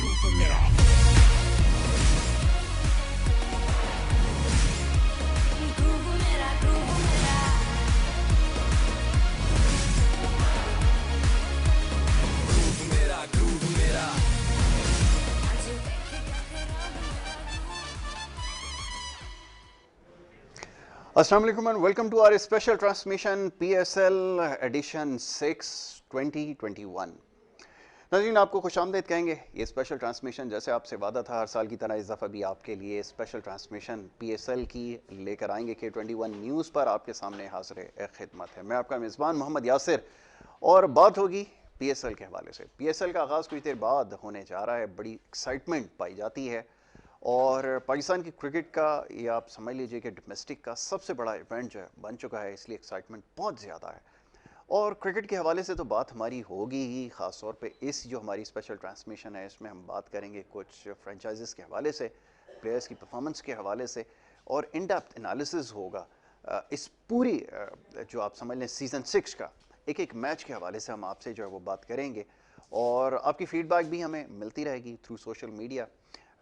Assalamu alaikum and welcome to our special transmission PSL edition 6 2021। नाज़रीन, आपको खुशामदीद कहेंगे। ये स्पेशल ट्रांसमिशन जैसे आपसे वादा था हर साल की तरह इस दफ़ा भी आपके लिए स्पेशल ट्रांसमिशन PSL की लेकर आएंगे। K21 न्यूज़ पर आपके सामने हाज़िर खिदमत है। मैं आपका मेज़बान मोहम्मद यासिर और बात होगी PSL के हवाले से। PSL का आगाज़ कुछ देर बाद होने जा रहा है। बड़ी एक्साइटमेंट पाई जाती है और पाकिस्तान की क्रिकेट का ये आप समझ लीजिए कि डोमेस्टिक का सबसे बड़ा इवेंट जो है बन चुका है, इसलिए एक्साइटमेंट बहुत ज़्यादा है। और क्रिकेट के हवाले से तो बात हमारी होगी ही, ख़ास तौर पे इस जो हमारी स्पेशल ट्रांसमिशन है इसमें हम बात करेंगे कुछ फ्रेंचाइजीज़ के हवाले से, प्लेयर्स की परफॉर्मेंस के हवाले से और इन डेप्थ एनालिसिस होगा इस पूरी जो आप समझ लें सीज़न 6 का एक एक मैच के हवाले से हम आपसे जो है वो बात करेंगे। और आपकी फ़ीडबैक भी हमें मिलती रहेगी थ्रू सोशल मीडिया।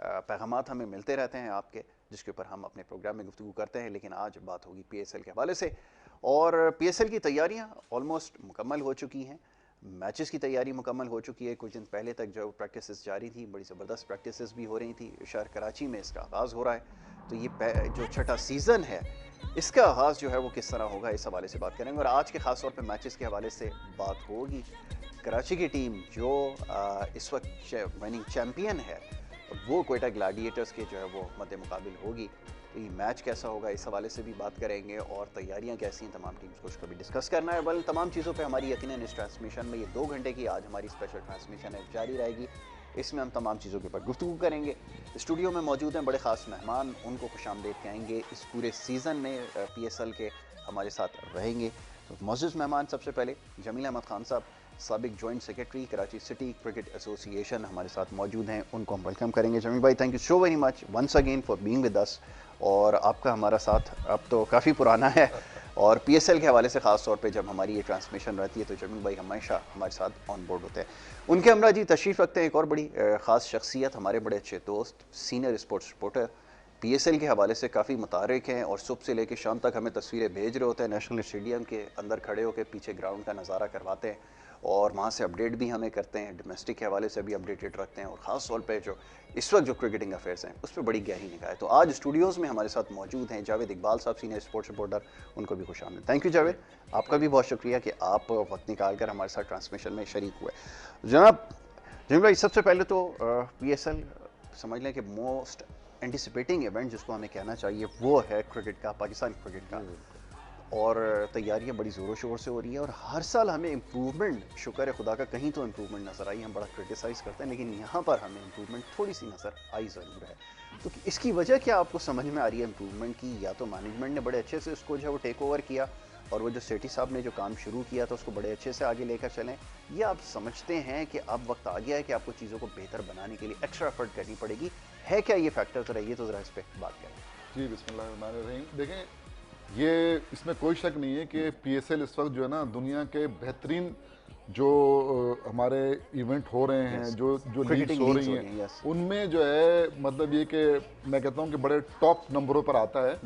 पैगामात हमें मिलते रहते हैं आपके, जिसके ऊपर हम अपने प्रोग्राम में गुफ्तगू करते हैं। लेकिन आज बात होगी PSL के हवाले से और PSL की तैयारियां ऑलमोस्ट मुकम्मल हो चुकी हैं। मैचेस की तैयारी मुकम्मल हो चुकी है। कुछ दिन पहले तक जो प्रैक्टिसेस जारी थी, बड़ी ज़बरदस्त प्रैक्टिसेस भी हो रही थी। शहर कराची में इसका आगाज़ हो रहा है, तो ये जो छठा सीज़न है इसका आगाज़ जो है वो किस तरह होगा, इस हवाले से बात करेंगे। और आज के ख़ास तौर पर मैचेस के हवाले से बात होगी। कराची की टीम जो इस वक्त विनिंग चैम्पियन है वो क्वेटा ग्लैडिएटर्स के जो है वो मद्दे मुकाबिल होगी, तो ये मैच कैसा होगा इस हवाले से भी बात करेंगे। और तैयारियां कैसी हैं तमाम टीम्स को, उसको भी डिस्कस करना है। बल तमाम चीज़ों पे हमारी यकीनन इस ट्रांसमिशन में, ये 2 घंटे की आज हमारी स्पेशल ट्रांसमिशन है, जारी रहेगी। इसमें हम तमाम चीज़ों के ऊपर गुफ्तगू करेंगे। स्टूडियो में मौजूद हैं बड़े ख़ास मेहमान, उनको खुशामदीद कहेंगे। इस पूरे सीज़न में PSL के हमारे साथ रहेंगे। तो मौजूद मेहमान सबसे पहले जमील अहमद खान साहब, साबिक joint secretary Karachi city cricket association, हमारे साथ मौजूद हैं। उनको हम वेलकम करेंगे। जमील भाई, thank you so very much once again for being with us. और आपका हमारा साथ अब तो काफ़ी पुराना है और PSL के हवाले से ख़ास तौर पे जब हमारी ये ट्रांसमिशन रहती है तो जमील भाई हमेशा हमारे साथ ऑन बोर्ड होते हैं। उनके हमरा जी तशरीफ़ रखते हैं एक और बड़ी ख़ास शख्सियत, हमारे बड़े अच्छे दोस्त, सीनियर स्पोर्ट्स रिपोर्टर, PSL के हवाले से काफ़ी मुतारिक हैं और सुबह से लेकर शाम तक हमें तस्वीरें भेज रहे होते हैं। नेशनल स्टेडियम के अंदर खड़े होकर पीछे ग्राउंड का नज़ारा करवाते हैं और वहाँ से अपडेट भी हमें करते हैं। डोमेस्टिक के हवाले से भी अपडेटेड रखते हैं और ख़ास तौर पे जो इस वक्त जो क्रिकेटिंग अफेयर्स हैं उस पर बड़ी गहरी निगाह है। तो आज स्टूडियोज़ में हमारे साथ मौजूद हैं जावेद इकबाल साहब, सीनियर स्पोर्ट्स रिपोर्टर, उनको भी खुशामदीद। थैंक यू जावेद, आपका भी बहुत शुक्रिया कि आप वक्त निकाल कर हमारे साथ ट्रांसमिशन में शरीक हुए। जनाब जमील भाई, सबसे पहले तो PSL समझ लें कि मोस्ट एंटिसिपेटिंग इवेंट जिसको हमें कहना चाहिए वो है क्रिकेट का, पाकिस्तान क्रिकेट का। और तैयारियां बड़ी ज़ोरों शोर से हो रही है और हर साल हमें इम्प्रूवमेंट, शुक्र है खुदा का, कहीं तो इम्प्रूवमेंट नज़र आई। हम बड़ा क्रिटिसाइज़ करते हैं लेकिन यहाँ पर हमें इम्प्रूवमेंट थोड़ी सी नज़र आई ज़रूर है। तो इसकी वजह क्या आपको समझ में आ रही है इम्प्रूवमेंट की? या तो मैनेजमेंट ने बड़े अच्छे से उसको जो है वो टेक ओवर किया और वो जो सेठी साहब ने जो काम शुरू किया था उसको बड़े अच्छे से आगे लेकर चलें, या आप समझते हैं कि अब वक्त आ गया है कि आपको चीज़ों को बेहतर बनाने के लिए एक्स्ट्रा एफर्ट करनी पड़ेगी? है क्या ये फैक्टर? ज़रा ये तो ज़रा इस पर बात करें। जी, बिस्मिल्लाहिर्रहमानिर्रहीम। देखें, ये इसमें कोई शक नहीं है कि PSL इस वक्त जो है ना दुनिया के बेहतरीन जो हमारे इवेंट हो रहे हैं, जो लीग्स हो रही हैं, उनमें जो है मतलब ये कि मैं कहता हूँ कि बड़े टॉप नंबरों पर आता है।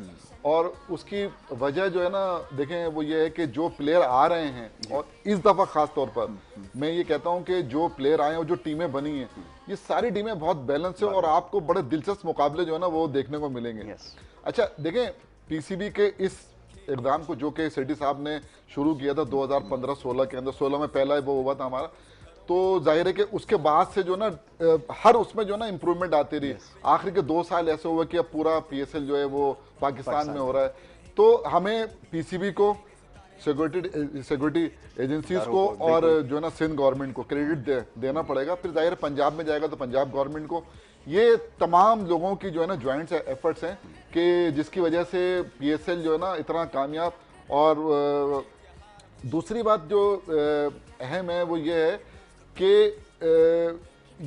और उसकी वजह जो है ना, देखें, वो ये है कि जो प्लेयर आ रहे हैं और इस दफ़ा ख़ास तौर पर मैं ये कहता हूँ कि जो प्लेयर आए हैं और जो टीमें बनी हैं, ये सारी टीमें बहुत बैलेंस है और आपको बड़े दिलचस्प मुकाबले जो है ना वो देखने को मिलेंगे। अच्छा, देखें, PCB के इस इक़दाम को जो कि सेठी साहब ने शुरू किया था 2015-16 के अंदर, 16 में पहला वो हुआ था हमारा, तो जाहिर है कि उसके बाद से जो ना हर उसमें जो ना इम्प्रूवमेंट आती रही। आखिरी के 2 साल ऐसे हुए कि अब पूरा PSL जो है वो पाकिस्तान में हो रहा है। तो हमें PCB को, सिक्योरिटी एजेंसीज को और जो है ना सिंध गवर्नमेंट को क्रेडिट देना पड़ेगा। फिर जाहिर पंजाब में जाएगा तो पंजाब गवर्नमेंट को। ये तमाम लोगों की जो है ना ज्वाइंट एफर्ट्स हैं कि जिसकी वजह से PSL जो है ना इतना कामयाब। और दूसरी बात जो अहम है वो ये है कि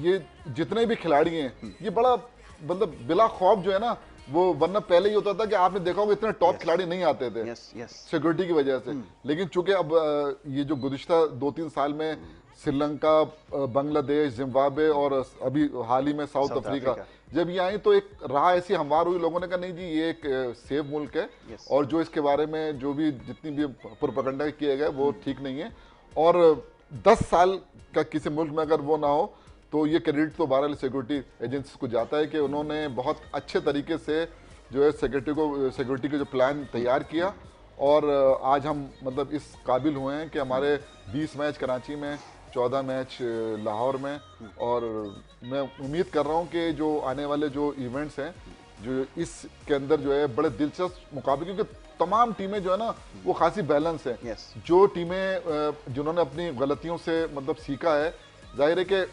ये जितने भी खिलाड़ी हैं ये बड़ा मतलब बिला खौफ जो है ना वो वरना पहले ही होता था कि आपने देखा होगा इतने टॉप खिलाड़ी नहीं आते थे सिक्योरिटी की वजह से। लेकिन चूंकि अब ये जो गुज़िश्ता 2-3 साल में श्रीलंका, बांग्लादेश, जिम्बाब्वे और अभी हाल ही में साउथ अफ्रीका जब ये आई तो एक राह ऐसी हमवार हुई, लोगों ने कहा नहीं जी ये एक सेफ मुल्क है और जो इसके बारे में जो भी जितनी भी प्रोपेगेंडा किए गए वो ठीक नहीं है। और 10 साल का किसी मुल्क में अगर वो ना हो तो ये क्रेडिट तो बहरहाल सिक्योरिटी एजेंसी को जाता है कि उन्होंने बहुत अच्छे तरीके से जो है सिक्योरिटी का जो प्लान तैयार किया और आज हम मतलब इस काबिल हुए हैं कि हमारे 20 मैच कराची में, 14 मैच लाहौर में, और मैं उम्मीद कर रहा हूं कि जो आने वाले जो इवेंट्स हैं जो इसके अंदर जो है बड़े दिलचस्प मुकाबले, क्योंकि तमाम टीमें जो है ना वो खासी बैलेंस है। जो टीमें जिन्होंने अपनी गलतियों से मतलब सीखा है, जाहिर है कि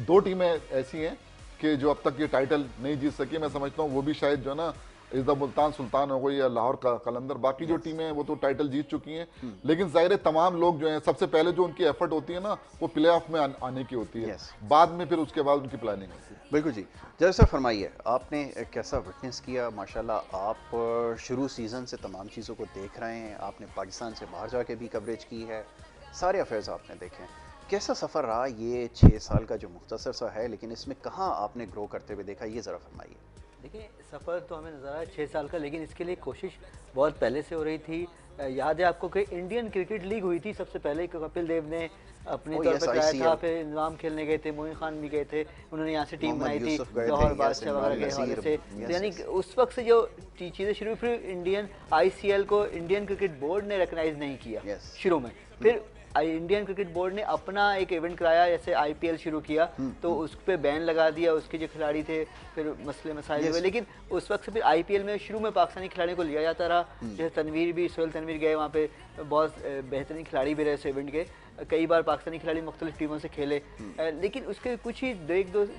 2 टीमें ऐसी हैं कि जो अब तक ये टाइटल नहीं जीत सकी। मैं समझता हूँ वो भी शायद जो है ना इस द मुल्तान सुल्तान हो गई या लाहौर का कलंदर, बाकी जो टीमें हैं वो तो टाइटल जीत चुकी हैं। लेकिन जाहिर है तमाम लोग जो हैं सबसे पहले जो उनकी एफर्ट होती है ना वो प्ले ऑफ में आने की होती है, बाद में फिर उसके बाद उनकी प्लानिंग होती है। बिल्कुल जी। जैसा फरमाइए आपने कैसा विटनेस किया, माशाल्लाह आप शुरू सीज़न से तमाम चीज़ों को देख रहे हैं, आपने पाकिस्तान से बाहर जाके भी कवरेज की है, सारे अफेयर्स आपने देखे हैं। कैसा सफ़र रहा ये 6 साल का जो मुख्तसर सा है, लेकिन इसमें कहाँ आपने ग्रो करते हुए देखा, ये ज़रा फरमाइए। देखिए सफ़र तो हमें नज़र आया 6 साल का, लेकिन इसके लिए कोशिश बहुत पहले से हो रही थी। याद है आपको कि इंडियन क्रिकेट लीग हुई थी सबसे पहले, कपिल देव ने अपने तौर पर कराया था, फिर इंतजाम खेलने गए थे, मोइन खान भी गए थे, उन्होंने यहाँ से टीम बनाई थी जौहर बादशाह वगैरह के हवाले से। तो यानी उस वक्त से जो चीज़ें शुरू, फिर इंडियन ICL को इंडियन क्रिकेट बोर्ड ने रिकग्नाइज नहीं किया शुरू में, फिर इंडियन क्रिकेट बोर्ड ने अपना एक इवेंट कराया, जैसे IPL शुरू किया तो उस पर बैन लगा दिया, उसके जो खिलाड़ी थे फिर मसले मसाइल हुए। लेकिन उस वक्त से फिर IPL में शुरू में पाकिस्तानी खिलाड़ियों को लिया जाता रहा, जैसे तनवीर भी, सोहेल तनवीर गए वहाँ पे, बहुत बेहतरीन खिलाड़ी भी रहे इस इवेंट के, कई बार पाकिस्तानी खिलाड़ी मुख्तलिफ टीमों से खेले। लेकिन उसके कुछ ही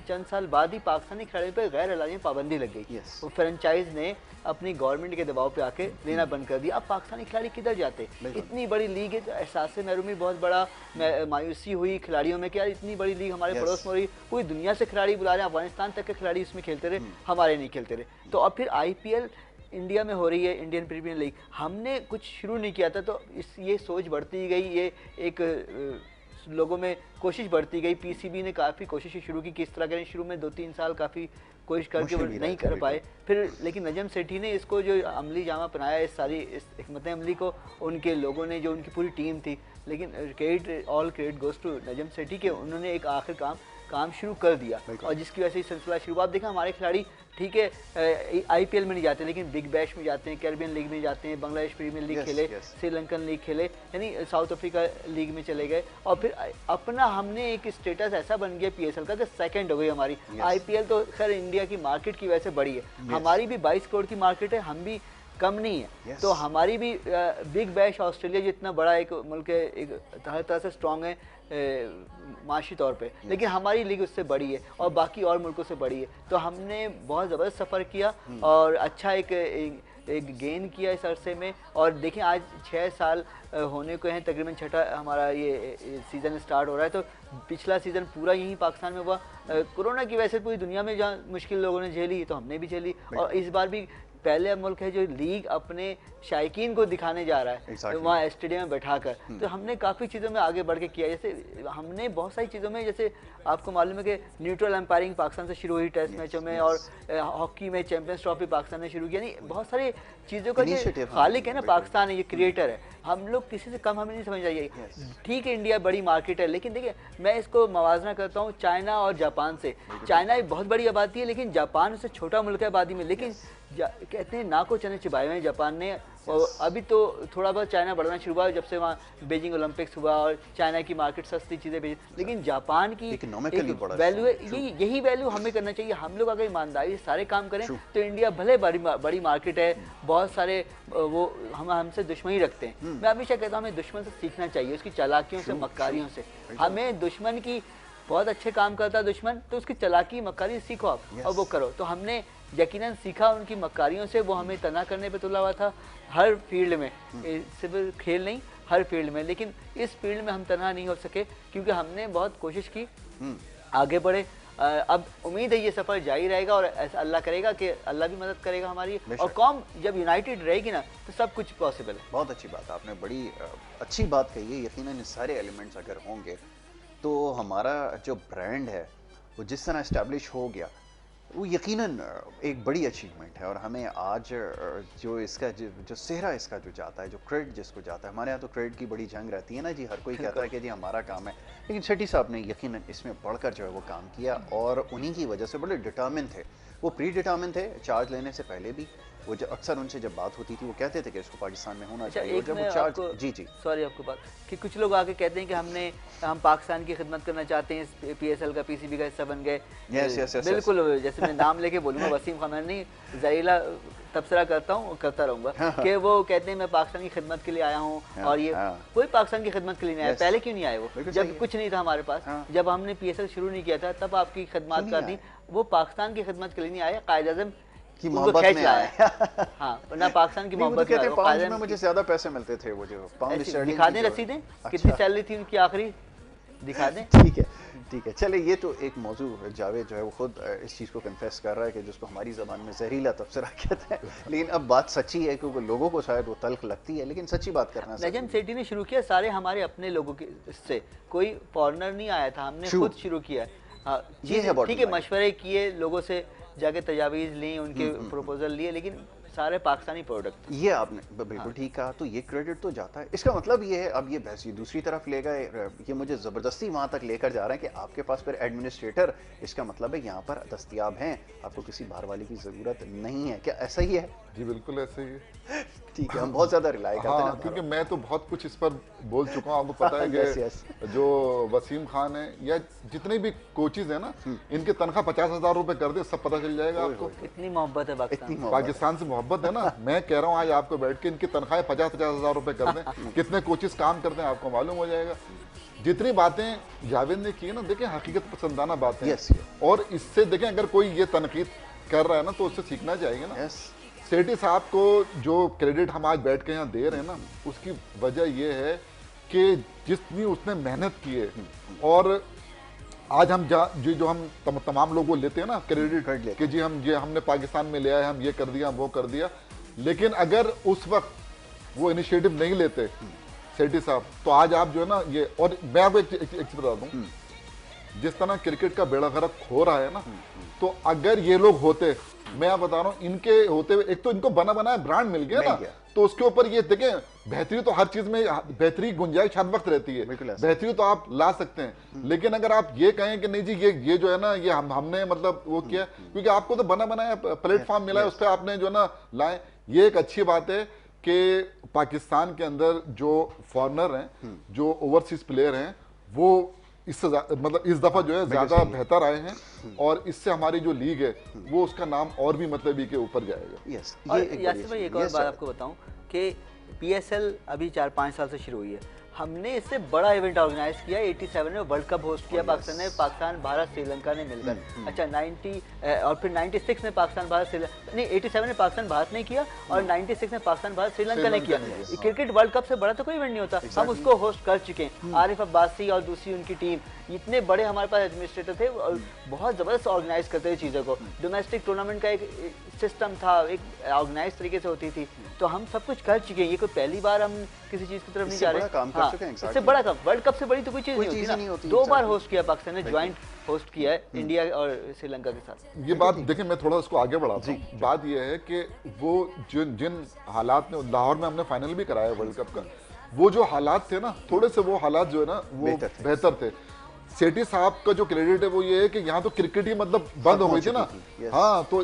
चंद साल बाद ही पाकिस्तानी खिलाड़ियों पर गैर एलानी पाबंदी लग गई। वो फ्रेंचाइज ने अपनी गवर्नमेंट के दबाव पे आके लेना बंद कर दिया। अब पाकिस्तानी खिलाड़ी किधर जाते, इतनी बड़ी लीग है, तो एहसास महरूमी बहुत बड़ा, मायूसी हुई खिलाड़ियों में कि यार इतनी बड़ी लीग हमारे पड़ोस में हो रही, पूरी दुनिया से खिलाड़ी बुला रहे हैं, अफगानिस्तान तक के खिलाड़ी इसमें खेलते रहे, हमारे नहीं खेलते रहे। तो अब फिर IPL इंडिया में हो रही है, इंडियन प्रीमियर लीग, हमने कुछ शुरू नहीं किया था, तो ये सोच बढ़ती गई, ये एक लोगों में कोशिश बढ़ती गई। PCB ने काफ़ी कोशिशें शुरू की, किस तरह करें, शुरू में 2-3 साल काफ़ी कोशिश करके नहीं कर पाए, फिर लेकिन नजम सेठी ने इसको जो अमली जामा पहनाया, इस सारी इस हिकमत अमली को उनके लोगों ने, जो उनकी पूरी टीम थी, लेकिन all credit goes to Najam Sethi के उन्होंने एक आखिर काम शुरू कर दिया, और जिसकी वजह से सिलसिला शुरू। आप देखा हमारे खिलाड़ी ठीक है IPL में नहीं जाते, लेकिन बिग बैश में जाते हैं, कैरिबियन लीग में जाते हैं, बांग्लादेश प्रीमियर लीग खेले, श्रीलंकन लीग खेले, यानी साउथ अफ्रीका लीग में चले गए, और फिर अपना हमने एक स्टेटस ऐसा बन गया PSL का कि सेकंड हो गई हमारी। IPL तो खैर इंडिया की मार्केट की वजह से बड़ी है, हमारी भी 22 करोड़ की मार्केट है, हम भी कम नहीं है। तो हमारी भी बिग बैश ऑस्ट्रेलिया जितना बड़ा एक मुल्क है, एक हर तरह से स्ट्रॉन्ग है माशी तौर पे, लेकिन हमारी लीग उससे बड़ी है और बाकी और मुल्कों से बड़ी है। तो हमने बहुत ज़बरदस्त सफ़र किया और अच्छा एक गेन किया इस अरसे में। और देखिए आज 6 साल होने को हैं, तकरीबन छठा हमारा ये सीज़न स्टार्ट हो रहा है। तो पिछला सीज़न पूरा यहीं पाकिस्तान में हुआ, कोरोना की वजह से पूरी दुनिया में जहाँ मुश्किल लोगों ने झेली तो हमने भी झेली, और इस बार भी पहले मुल्क है जो लीग अपने शायकीन को दिखाने जा रहा है तो वहाँ स्टेडियम में बैठाकर। तो हमने काफ़ी चीज़ों में आगे बढ़ के किया, जैसे हमने बहुत सारी चीज़ों में, जैसे आपको मालूम है कि न्यूट्रल एम्पायरिंग पाकिस्तान से शुरू हुई टेस्ट मैचों में, और हॉकी में चैंपियंस ट्रॉफी पाकिस्तान ने शुरू की, यानी बहुत सारी चीज़ों का जो खालिक है ना पाकिस्तान है, ये क्रिएटर है, हम लोग किसी से कम हमें नहीं समझ आइए। ठीक है इंडिया बड़ी मार्केट है, लेकिन देखिए मैं इसको मवाजना करता हूँ चाइना और जापान से। चाइना एक बहुत बड़ी आबादी है, लेकिन जापान उससे छोटा मुल्क है आबादी में, लेकिन कहते हैं नाको चने चिबाए हुए हैं जापान ने। और अभी तो थोड़ा बहुत चाइना बढ़ना शुरू हुआ जब से वहाँ बीजिंग ओलंपिक्स हुआ और चाइना की मार्केट सस्ती चीज़ें भेज, लेकिन जापान की वैल्यू है, यही वैल्यू हमें करना चाहिए। हम लोग अगर ईमानदारी से सारे काम करें तो इंडिया भले बड़ी मार्केट है, बहुत सारे वो हमसे दुश्मनी रखते हैं। मैं हमेशा कहता हूँ हमें दुश्मन से सीखना चाहिए, उसकी चालाकियों से, मक्कारियों से। हमें दुश्मन की बहुत अच्छे काम करता है दुश्मन, तो उसकी चालाकी मक्कारी सीखो आप और वो करो। तो हमने यकीनन सीखा उनकी मक्कारियों से, वो हमें तना करने पे तुला हुआ था हर फील्ड में, सिर्फ खेल नहीं हर फील्ड में, लेकिन इस फील्ड में हम तना नहीं हो सके क्योंकि हमने बहुत कोशिश की, आगे बढ़े। अब उम्मीद है ये सफर जारी रहेगा और ऐसा अल्लाह करेगा कि अल्लाह भी मदद करेगा हमारी, और कौम जब यूनाइटेड रहेगी ना तो सब कुछ पॉसिबल है। बहुत अच्छी बात, आपने बड़ी अच्छी बात कही है। यकीनन ये सारे एलिमेंट्स अगर होंगे तो हमारा जो ब्रांड है वो जिस तरह इस्टेब्लिश हो गया, वो यकीनन एक बड़ी अचीवमेंट है। और हमें आज जो इसका जो सेहरा इसका जो जाता है, जो क्रेडिट जिसको जाता है, हमारे यहाँ तो क्रेडिट की बड़ी जंग रहती है ना जी, हर कोई कहता है कि जी हमारा काम है, लेकिन शेट्टी साहब ने यकीनन इसमें बढ़कर जो है वो काम किया और उन्हीं की वजह से बड़े डिटर्मिन थे। वो प्री डिटर्मिन थे चार्ज लेने से पहले भी। वो जो अक्सर उनसे जब बात होती थी वो कहते थे कि इसको पाकिस्तान में होना चाहिए। एक जब वो चार्ज जी सॉरी आपको बात कि कुछ लोग आके कहते हैं कि हम पाकिस्तान की खिदमत करना चाहते हैं, PSL का PCB का हिस्सा बन गए। बिल्कुल, जैसे मैं नाम लेके बोलूँगा वसीम खान, नहीं जहरीला तबसरा करता हूँ, करता रहूँगा कि वो कहते हैं मैं पाकिस्तान की खिदमत के लिए आया हूँ, और ये कोई पाकिस्तान की खिदमत के लिए नहीं आया। पहले क्यों नहीं आए वो? जब कुछ नहीं था हमारे पास, जब हमने PSL शुरू नहीं किया था तब आपकी खिदमत कर दी। वो पाकिस्तान की खिदमत के लिए नहीं आया, कायद-ए-आज़म की मोहब्बत में आया। हाँ, ना पाकिस्तान की मोहब्बत कहते हैं पाउंड में मुझे ज्यादा पैसे मिलते थे, वो जो पाउंड स्टर्लिंग दिखा दें रसीदें, कितनी सैलरी थी उनकी आखिरी, दिखा दें। ठीक है, ठीक है, चले ये तो एक मौजू जावेद जो है वो खुद इस चीज़ को कन्फेस कर रहा है कि जिसको हमारी ज़बान में जहरीला तबसरा कहते हैं, लेकिन अब बात सच्ची है क्योंकि लोगों को शायद वो तल्ख लगती है, लेकिन सच्ची बात करना। नजम सेठी ने शुरू किया सारे हमारे अपने लोगों के से, कोई फॉरेनर नहीं आया था, हमने खुद शुरू किया। ठीक है, मशवरे किए लोगों से, जाके तजावीज़ ली, उनके प्रपोजल लिए, लेकिन सारे पाकिस्तानी प्रोडक्ट। ये आपने बिल्कुल ठीक कहा, तो ये क्रेडिट तो जाता है। इसका मतलब ये है, अब ये बहस दूसरी तरफ ले गए, ये मुझे ज़बरदस्ती वहाँ तक लेकर जा रहे हैं कि आपके पास फिर एडमिनिस्ट्रेटर, इसका मतलब है यहाँ पर दस्तयाब हैं, आपको किसी बाहर वाले की ज़रूरत नहीं है। क्या ऐसा ही है? जी बिल्कुल ऐसे ही है। ठीक है, हम बहुत ज़्यादा रिलाई करते हैं, क्योंकि मैं तो बहुत कुछ इस पर बोल चुका हूँ, आपको पता है कि जो वसीम खान है या जितने भी कोचेज हैं ना, इनके तनख्वाह 50,000 रुपए कर दे, सब पता चल जाएगा आपको। इतनी मोहब्बत है पाकिस्तान से, मोहब्बत है ना। मैं कह रहा हूँ आज आपको बैठ के इनकी तनख्वाह 50,000 रुपए कर दें, कितने कोचेज काम करते हैं आपको मालूम हो जाएगा। जितनी बातें जावेद ने की है ना, देखें हकीकत पसंदाना बातें, और इससे देखें अगर कोई ये तनकीद कर रहा है ना तो उससे सीखना चाहिए ना। सेठी साहब को जो क्रेडिट हम आज बैठ के यहाँ दे रहे हैं ना, उसकी वजह यह है कि जितनी उसने मेहनत की है, और आज हम जो हम तमाम लोगों को लेते हैं ना क्रेडिट कि जी हमने पाकिस्तान में ले आए, हम ये कर दिया, वो कर दिया, लेकिन अगर उस वक्त वो इनिशिएटिव नहीं लेते सेठी साहब, तो आज आप जो है ना ये, और मैं आपको एक चीज बता दूं, जिस तरह क्रिकेट का बेड़ा गर्क हो रहा है ना, तो अगर ये लोग होते, मैं आप बता रहा हूँ, इनके होते हुए एक तो इनको बना बनाया ब्रांड मिल गया ना, तो उसके ऊपर ये देखें, बेहतरी तो हर चीज में बेहतरी गुंजाइश हर वक्त रहती है, बेहतरी तो आप ला सकते हैं, लेकिन अगर आप ये कहें कि नहीं जी ये जो है ना ये हमने मतलब वो किया, क्योंकि आपको तो बना बनाया प्लेटफॉर्म मिला है, उस पर आपने जो है ना लाए। ये एक अच्छी बात है कि पाकिस्तान के अंदर जो फॉरेनर हैं, जो ओवरसीज प्लेयर हैं, वो इससे मतलब इस दफा जो है ज्यादा बेहतर आए हैं, और इससे हमारी जो लीग है वो उसका नाम और भी मतलब के ऊपर जाएगा। यस, यासिर भाई एक और बात आपको बताऊं कि PSL अभी 4-5 साल से शुरू हुई है, हमने इससे बड़ा इवेंट ऑर्गेनाइज किया। 87 में वर्ल्ड कप होस्ट किया पाकिस्तान ने, पाकिस्तान भारत श्रीलंका ने मिलकर। अच्छा 90 और फिर 96 में पाकिस्तान भारत श्रीलंका, नहीं 87 में पाकिस्तान भारत ने किया और 96 में पाकिस्तान भारत श्रीलंका ने किया। क्रिकेट वर्ल्ड कप से बड़ा तो कोई इवेंट नहीं होता, हम उसको होस्ट कर चुके हैं। आरिफ अब्बासी और दूसरी उनकी टीम, इतने बड़े हमारे पास एडमिनिस्ट्रेटर थे और बहुत ज़बरदस्त ऑर्गेनाइज करते थे चीज़ों को। डोमेस्टिक टूर्नामेंट का एक सिस्टम था, एक ऑर्गेनाइज तरीके से होती थी, तो हम सब कुछ कर चुके हैं। ये कोई पहली बार हम किसी चीज़ की तरफ नहीं जा रहे, इससे बड़ा काम, वर्ल्ड कप से बड़ी तो कोई चीज़ नहीं होती। 2 बार होस्ट किया पाकिस्तान ने, ज्वाइंट होस्ट किया है इंडिया और श्रीलंका के साथ। ये बात देखिए, मैं थोड़ा उसको आगे बढ़ाता हूँ। बात ये है कि वो जिन हालात में लाहौर में हमने फाइनल भी कराया वर्ल्ड कप का, वो जो हालात थे ना, थोड़े से वो हालात जो है ना वो बेहतर थे। सेठी साहब का जो क्रेडिट है वो ये है कि यहाँ तो क्रिकेट ही मतलब बंद हो गई थी ना। हाँ, तो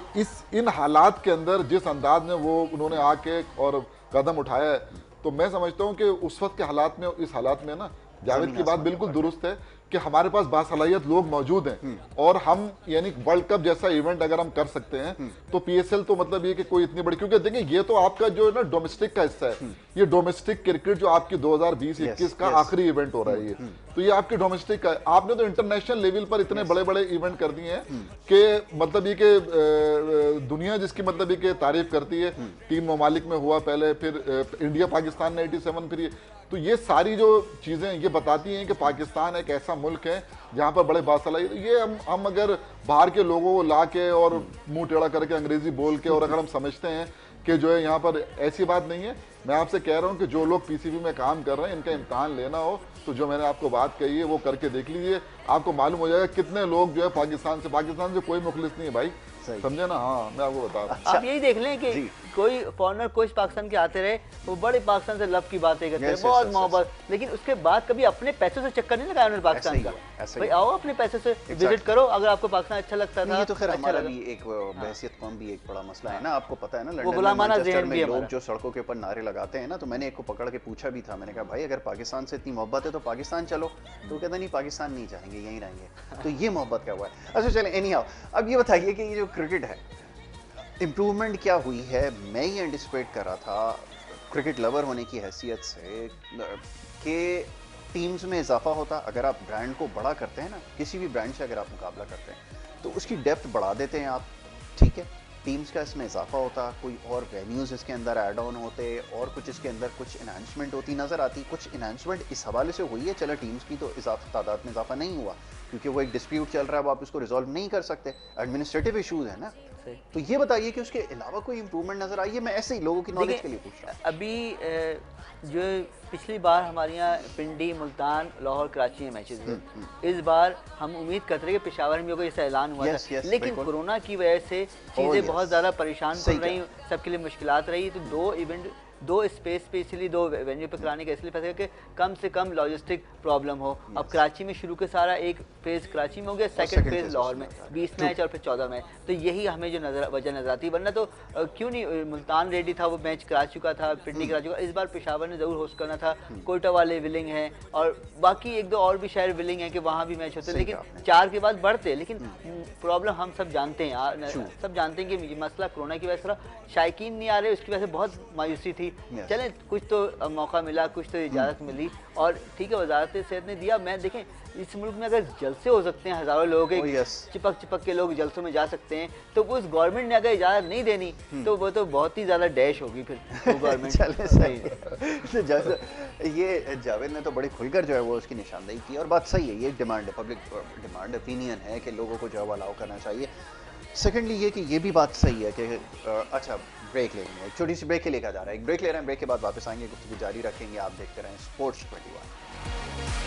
इन हालात के अंदर जिस अंदाज में वो उन्होंने आके और कदम उठाया है, तो मैं समझता हूँ कि उस वक्त के हालात में, इस हालात में ना, जावेद की बात बिल्कुल दुरुस्त है कि हमारे पास बासलाहियत लोग मौजूद हैं, और हम यानी वर्ल्ड कप जैसा इवेंट अगर हम कर सकते हैं तो PSL तो मतलब ये कि कोई इतनी बड़ी, क्योंकि देखिए ये तो आपका जो है ना डोमेस्टिक का हिस्सा है, ये डोमेस्टिक क्रिकेट जो आपकी 2020-21 का आखिरी इवेंट हो रहा है, तो ये आपकी डोमेस्टिक का है। आपने तो इंटरनेशनल लेवल पर इतने बड़े बड़े इवेंट कर दिए हैं कि मतलब ये कि दुनिया जिसकी मतलब ये तारीफ करती है। 3 ममालिक में हुआ पहले, फिर इंडिया पाकिस्तान ने 87, फिर तो ये सारी जो चीज़ें ये बताती हैं कि पाकिस्तान एक ऐसा मुल्क है जहाँ पर बड़े बासला, ये हम अगर बाहर के लोगों को ला के और मुंह टेढ़ा करके अंग्रेजी बोल के और अगर हम समझते हैं कि जो है यहाँ पर ऐसी बात नहीं है। मैं आपसे कह रहा हूँ कि जो लोग पीसीबी में काम कर रहे हैं, इनका इम्तहान लेना हो तो जो मैंने आपको बात कही है वो करके देख लीजिए, आपको मालूम हो जाएगा कितने लोग जो है पाकिस्तान से कोई मुखलिस नहीं है भाई, समझे ना। हाँ, मैं आपको बता रहा हूँ। आप यही देख लें कि कोई फॉरनर कोच पाकिस्तान के आते रहे, वो बड़े पाकिस्तान से लव की बातें करते हैं, बहुत मोहब्बत, लेकिन उसके बाद कभी अपने पैसों से चक्कर नहीं लगाया उन्होंने पाकिस्तान का। भाई आओ अपने पैसे से विजिट करो, अगर आपको पाकिस्तान अच्छा लगता था। ये तो खैर हमारा भी एक बहसियत कौम भी एक बड़ा मसला है ना, आपको पता है ना, वो गुलामाना ज़हन भी है लोग जो सड़कों के ऊपर नारे लगाते हैं ना, तो मैंने एक को पकड़ के पूछा भी था, मैंने कहा भाई अगर पाकिस्तान से इतनी मोहब्बत है तो पाकिस्तान चलो, तो कहता नहीं पाकिस्तान नहीं जाएंगे, यहीं रहेंगे। तो ये मोहब्बत क्या हुआ है। अच्छा चलें, एनी हाउ, अब ये बताइए कि ये जो क्रिकेट है इम्प्रूवमेंट क्या हुई है। मैं ये एंटिसिपेट कर रहा था क्रिकेट लवर होने की हैसियत से कि टीम्स में इजाफा होता, अगर आप ब्रांड को बड़ा करते हैं ना, किसी भी ब्रांड से अगर आप मुकाबला करते हैं तो उसकी डेप्थ बढ़ा देते हैं आप, ठीक है, टीम्स का इसमें इजाफा होता, कोई और वेन्यूज़ इसके अंदर ऐड ऑन होते और कुछ इसके अंदर कुछ इन्हांसमेंट होती नज़र आती। कुछ इन्हांसमेंट इस हवाले से हुई है, चलो टीम्स की तो तादाद में इजाफा नहीं हुआ क्योंकि वो एक डिस्प्यूट चल रहा है, वो आप इसको रिजॉल्व नहीं कर सकते, एडमिनिस्ट्रेटिव इशूज़ है ना। तो ये बताइए कि उसके अलावा कोई इंप्रूवमेंट नजर आई है। मैं ऐसे ही लोगों की नॉलेज के लिए पूछ रहा हूँ। अभी जो पिछली बार हमारे यहाँ पिंडी, मुल्तान, लाहौर, कराची में मैचेस हुए, इस बार हम उम्मीद करते रहे कि पेशावर में होगा, जैसा ऐलान हुआ था, लेकिन कोरोना की वजह से चीज़ें बहुत ज़्यादा परेशान कर रही, सबके लिए मुश्किलात रही। तो दो स्पेस पे इसलिए दो वेन्यू पे कराने का इसलिए फैसला कि कम से कम लॉजिस्टिक प्रॉब्लम हो। अब कराची में शुरू के सारा एक फेज कराची में हो गया, सेकंड फेज लाहौर में, 20 मैच और फिर 14 मैच। तो यही हमें जो वजह नजर आती, वरना तो क्यों नहीं, मुल्तान रेडी था, वो मैच करा चुका था, पिंडी करा चुका, इस बार पेशावर ने जरूर होस्ट करना था, कोयटा वाले विलिंग है और बाकी एक दो और भी शहर विलिंग है कि वहाँ भी मैच होते, लेकिन 4 के बाद बढ़ते। लेकिन प्रॉब्लम हम सब जानते हैं, सब जानते हैं कि मसला कोरोना की वजह से शायकीन नहीं आ रहे, उसकी वजह से बहुत मायूसी थी। चलें, कुछ तो मौका मिला, कुछ तो इजाज़त मिली और ठीक है, वजारत सेहत ने दिया। मैं देखें, इस मुल्क में अगर जलसे हो सकते हैं, हज़ारों लोग चिपक के लोग जलसों में जा सकते हैं, तो उस गवर्नमेंट ने अगर इजाज़त नहीं देनी तो वो तो बहुत ही ज़्यादा डैश होगी फिर वो गवर्नमेंट। सही ये जावेद ने तो बड़ी खुलकर जो है वो उसकी निशानदेही की और बात सही है, ये डिमांड है, पब्लिक डिमांड, ओपिनियन है कि लोगों को जो है अलाउ करना चाहिए। सेकेंडली ये कि ये भी बात सही है कि अच्छा ब्रेक लेंगे, एक छोटी सी ब्रेक के लिए कहा जा रहा है, एक ब्रेक ले रहे हैं, ब्रेक के बाद वापस आएंगे, गुफ्तगू जारी रखेंगे। आप देखते रहें स्पोर्ट्स 21।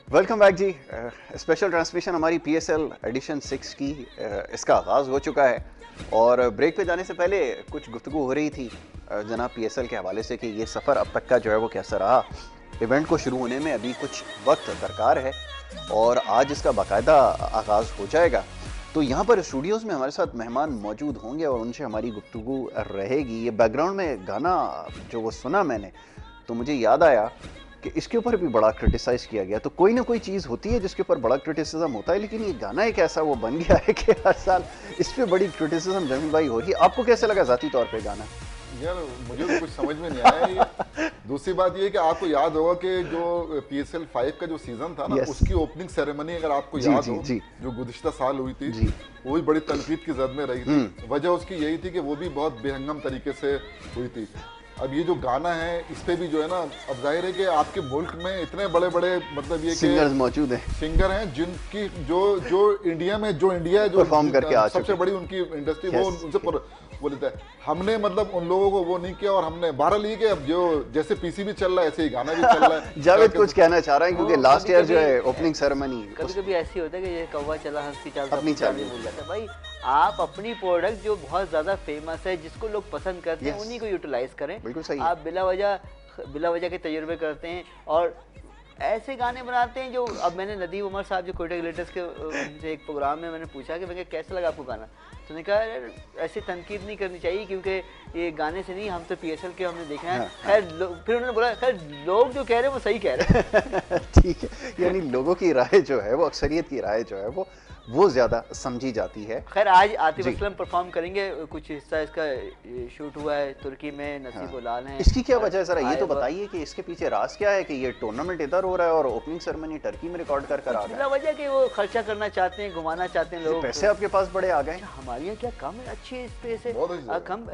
वेलकम बैक जी। स्पेशल ट्रांसमिशन हमारी PSL एडिशन 6 की इसका आगाज़ हो चुका है और ब्रेक पे जाने से पहले कुछ गुफ्तगू हो रही थी जनाब PSL के हवाले से कि ये सफ़र अब तक का जो है वो कैसा रहा। इवेंट को शुरू होने में अभी कुछ वक्त दरकार है और आज इसका बाकायदा आगाज़ हो जाएगा। तो यहाँ पर स्टूडियोज़ में हमारे साथ मेहमान मौजूद होंगे और उनसे हमारी गुफ्तगू रहेगी। ये बैकग्राउंड में गाना जो वो सुना मैंने तो मुझे याद आया कि इसके ऊपर भी बड़ा क्रिटिसाइज़ किया गया। तो कोई ना कोई चीज़ होती है जिसके ऊपर बड़ा क्रिटिसिज्म होता है, लेकिन ये गाना एक ऐसा वो बन गया है कि हर साल इस पर बड़ी क्रिटिसिज्म जमील भाई हो रही है। आपको कैसे लगा ज़ाती तौर पे गाना? यार मुझे तो कुछ समझ में नहीं आया, ये दूसरी बात ये है कि आपको याद होगा कि जो PSL 5 का जो सीजन था ना, उसकी ओपनिंग सेरेमनी अगर आपको याद हो, जो गुज़िश्ता साल हुई थी, वो भी बड़ी तनकीद की जद में रही थी। वजह उसकी यही थी कि वो भी बहुत बेहंगम तरीके से हुई थी। अब ये जो गाना है इस पे भी जो है ना, अब जाहिर है कि आपके मुल्क में इतने बड़े बड़े मतलब ये सिंगर्स मौजूद हैं, सिंगर हैं जिनकी जो इंडिया में जो परफॉर्म करके आ सबसे बड़ी उनकी इंडस्ट्री वो उनसे वो लेता है। हमने मतलब उन लोगों को वो नहीं किया और हमने बहरहाल ये कि अब जो जैसे PCB चल रहा है ऐसे ही गाना भी चल रहा है। जावेद कुछ कहना चाह रहा है क्योंकि लास्ट ईयर जो है ओपनिंग सेरेमनी कभी-कभी ऐसी होता है कि ये कौवा चला हंसी चाल अपनी चाल भूल जाता है। भाई आप अपनी प्रोडक्ट जो बहुत ज्यादा फेमस है, जिसको लोग पसंद करते हैं, उन्हीं को यूटिलाइज करें। बिल्कुल सही। आप बिला वजह के तजुर्बे करते हैं और ऐसे गाने बनाते हैं जो, अब मैंने नदीम उमर साहब जो कोयटा ग्लिटर्स के उनसे एक प्रोग्राम में मैंने पूछा कि मैं कैसा लगा आपको गाना, तो उन्होंने कहा ऐसी तनकीद नहीं करनी चाहिए क्योंकि ये गाने से नहीं, हम तो PSL के हमने देखा है। खैर फिर उन्होंने बोला खैर लोग जो कह रहे हैं वो सही कह रहे हैं। ठीक है, यानी लोगों की राय जो है वो, अक्सरियत की राय जो है वो ज्यादा समझी जाती है। खैर आज आतिफ असलम परफॉर्म करेंगे, कुछ हिस्सा इसका शूट हुआ है तुर्की में, नसीब उलाल हैं। इसकी क्या वजह है, जरा ये तो बताइए कि इसके पीछे राज क्या है कि ये टूर्नामेंट इधर हो रहा है और ओपनिंग सेरेमनी टर्की में रिकॉर्ड कर आ गया। वजह कि वो खर्चा करना चाहते हैं, घुमाना चाहते हैं लोग, पैसे आपके पास बड़े आ गए। हमारे यहाँ क्या कम है, अच्छी स्पेस है, कम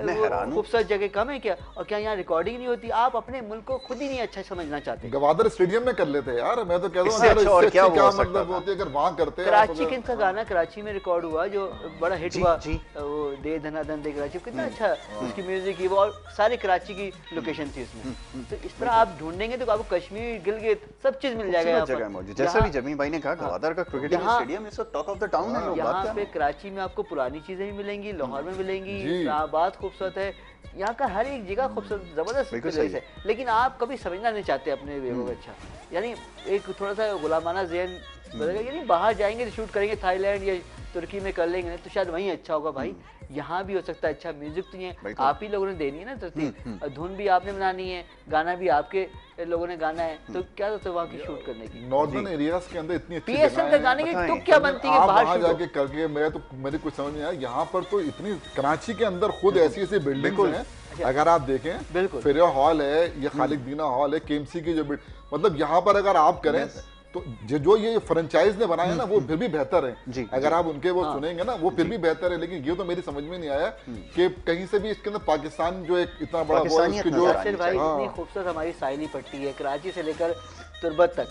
खूबसूरत जगह कम है क्या, और क्या यहाँ रिकॉर्डिंग नहीं होती? आप अपने मुल्क को खुद ही नहीं अच्छा समझना चाहते। गवादर स्टेडियम में कर लेते यार, मैं तो कहता हूँ क्या मतलब होती है अगर वहाँ करते। कराची के इनका गाना कराची में रिकॉर्ड हुआ जो बड़ा हिट हुआ, वो दे धनाधन दे कराची, कितना अच्छा उसकी म्यूजिक की वो, और सारे कराची की लोकेशन थी उसमें। तो इस तरह आप ढूंढेंगे तो आपको कश्मीर, गिलगित सब चीज मिल जाएगा यहाँ पर। जैसे भी जमीन भाई ने कहा, गवादर का cricket stadium is talk of the town है। यहाँ पे कराची में आपको पुरानी चीजें भी मिलेंगी, लाहौर में मिलेंगी, इस्लामाबाद खूबसूरत है, यहाँ का हर एक जगह खूबसूरत जबरदस्त प्लेस है। लेकिन आप कभी समझना नहीं चाहते अपने वे को अच्छा, यानी एक थोड़ा सा गुलामाना ज़हन बदलेगा, यानी बाहर जाएंगे तो शूट करेंगे थाईलैंड या तुर्की में कर लेंगे तो शायद वहीं अच्छा होगा। भाई यहाँ भी हो सकता है अच्छा, म्यूजिक तो ये आप ही लोगों ने देनी है ना तरतीब, धुन भी आपने बनानी है, गाना भी आपके लोगों ने गाना है, तो क्या होता है वहाँ की शूट करने की। नॉर्दर्न एरियाज के अंदर इतनी अच्छी PSL का गाने की तो क्या बनती है बाहर जाके करके, मेरे कुछ समझ नहीं आया। यहाँ पर तो इतनी कराची के अंदर खुद ऐसी ऐसी बिल्डिंग हैं, अगर आप देखें फेरिया हॉल है, ये खालिद दीना हॉल है, KMC की जो मतलब यहाँ पर अगर आप करें तो जो ये फ्रेंचाइज ने बनाया ना वो फिर भी बेहतर है। अगर आप उनके वो सुनेंगे ना वो फिर भी बेहतर है। लेकिन ये तो मेरी समझ में नहीं आया कि कहीं से भी इसके अंदर पाकिस्तान जो एक इतना बड़ा वो है, जो भाई इतनी खूबसूरत हमारी साहिली पट्टी है, कराची से लेकर तुर्बत तक,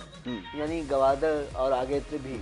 यानी गवादर और आगे भी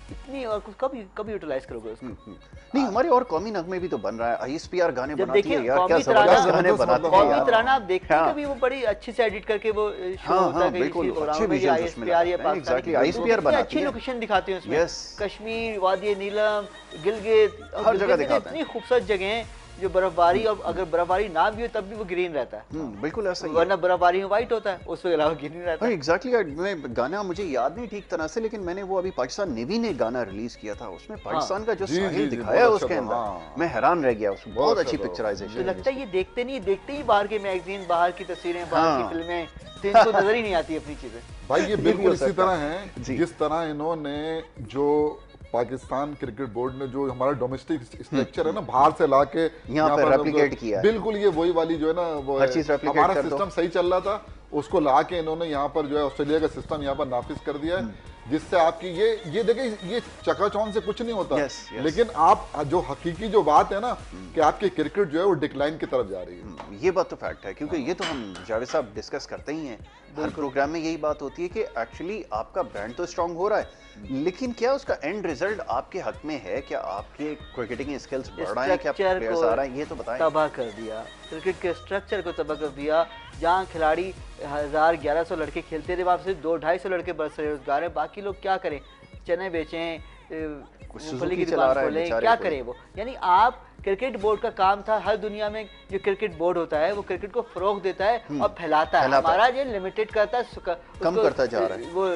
इतनी, और कभी यूटिलाइज करोगे उसको? नहीं, हमारे और कौमी नगमे भी तो बन रहा है, ISPR गाने बनाती है यार, क्या जबरदस्त गाने बनाती है। कौमी तराना आप देखते हैं कभी, वो बड़ी अच्छी से एडिट करके वो शो होता है, बिल्कुल अच्छे विजुअल्स उसमें एग्जैक्टली ISPR बनाती है, अच्छी लोकेशन दिखाते हैं उसमें, कश्मीर, वादी नीलम, गिलगित, हर जगह दिखाते हैं। इतनी खूबसूरत जगह है जो बर्फबारी, और अगर बर्फबारी ना भी हो तब भी वो ग्रीन रहता है। बिल्कुल ऐसा ही, वरना बर्फबारी में व्हाइट होता है, उसके अलावा ग्रीन रहता है। एग्जैक्टली। मैं गाना मुझे याद नहीं ठीक तरह से, लेकिन मैंने वो अभी पाकिस्तान नेवी ने गाना रिलीज किया था, उसमें पाकिस्तान का जो साहिल दिखाया उसके अंदर, मैं हैरान रह गया, उसमें बहुत अच्छी पिक्चराइजेशन। तो लगता है ये देखते ही बाहर के मैगजीन, बाहर की तस्वीरें, बाहर की फिल्में, तो इनको नजर ही नहीं आती अपनी चीजें। भाई ये बिल्कुल इसी तरह है जिस तरह इन्होंने जो पाकिस्तान क्रिकेट बोर्ड ने जो हमारा डोमेस्टिक स्ट्रक्चर है ना बाहर से लाके यहाँ पर रेप्लिकेट किया, बिल्कुल ये वही वाली जो है ना वो हमारा सिस्टम सही चल रहा था, उसको लाके इन्होंने यहाँ पर जो है ऑस्ट्रेलिया का सिस्टम यहाँ पर नाफिज कर दिया है, जिससे आपकी ये देखिए ये चकाचौंध से कुछ नहीं होता। लेकिन आप जो हकीकी जो बात है ना कि आपकी क्रिकेट जो है वो डिक्लाइन की तरफ जा रही है, ये बात तो फैक्ट है, क्योंकि ये तो हम जावेद साहब डिस्कस करते ही हैं हर प्रोग्राम में, यही बात होती है कि एक्चुअली आपका ब्रांड तो स्ट्रांग हो रहा है, लेकिन क्या उसका एंड रिजल्ट आपके हक में है, क्या आपके क्रिकेटिंग स्किल्स बढ़ रहे हैं, क्या प्लेयर्स आ रहे हैं, ये तो बताएं। तबाह कर दिया क्रिकेट के स्ट्रक्चर को, तबाह कर दिया। जहाँ खिलाड़ी 1000-1100 लड़के खेलते थे, वहाँ से 200-250 लड़के बस रोजगार है, बाकी लोग क्या करें, चने बेचें, मूंगफली की दुकान खोलें, क्या करें वो। यानी आप क्रिकेट बोर्ड का काम था, हर दुनिया में जो क्रिकेट बोर्ड होता है वो क्रिकेट को फरोग देता है और फैलाता है, हमारा जो लिमिटेड करता है, कम करता जा रहा है, वो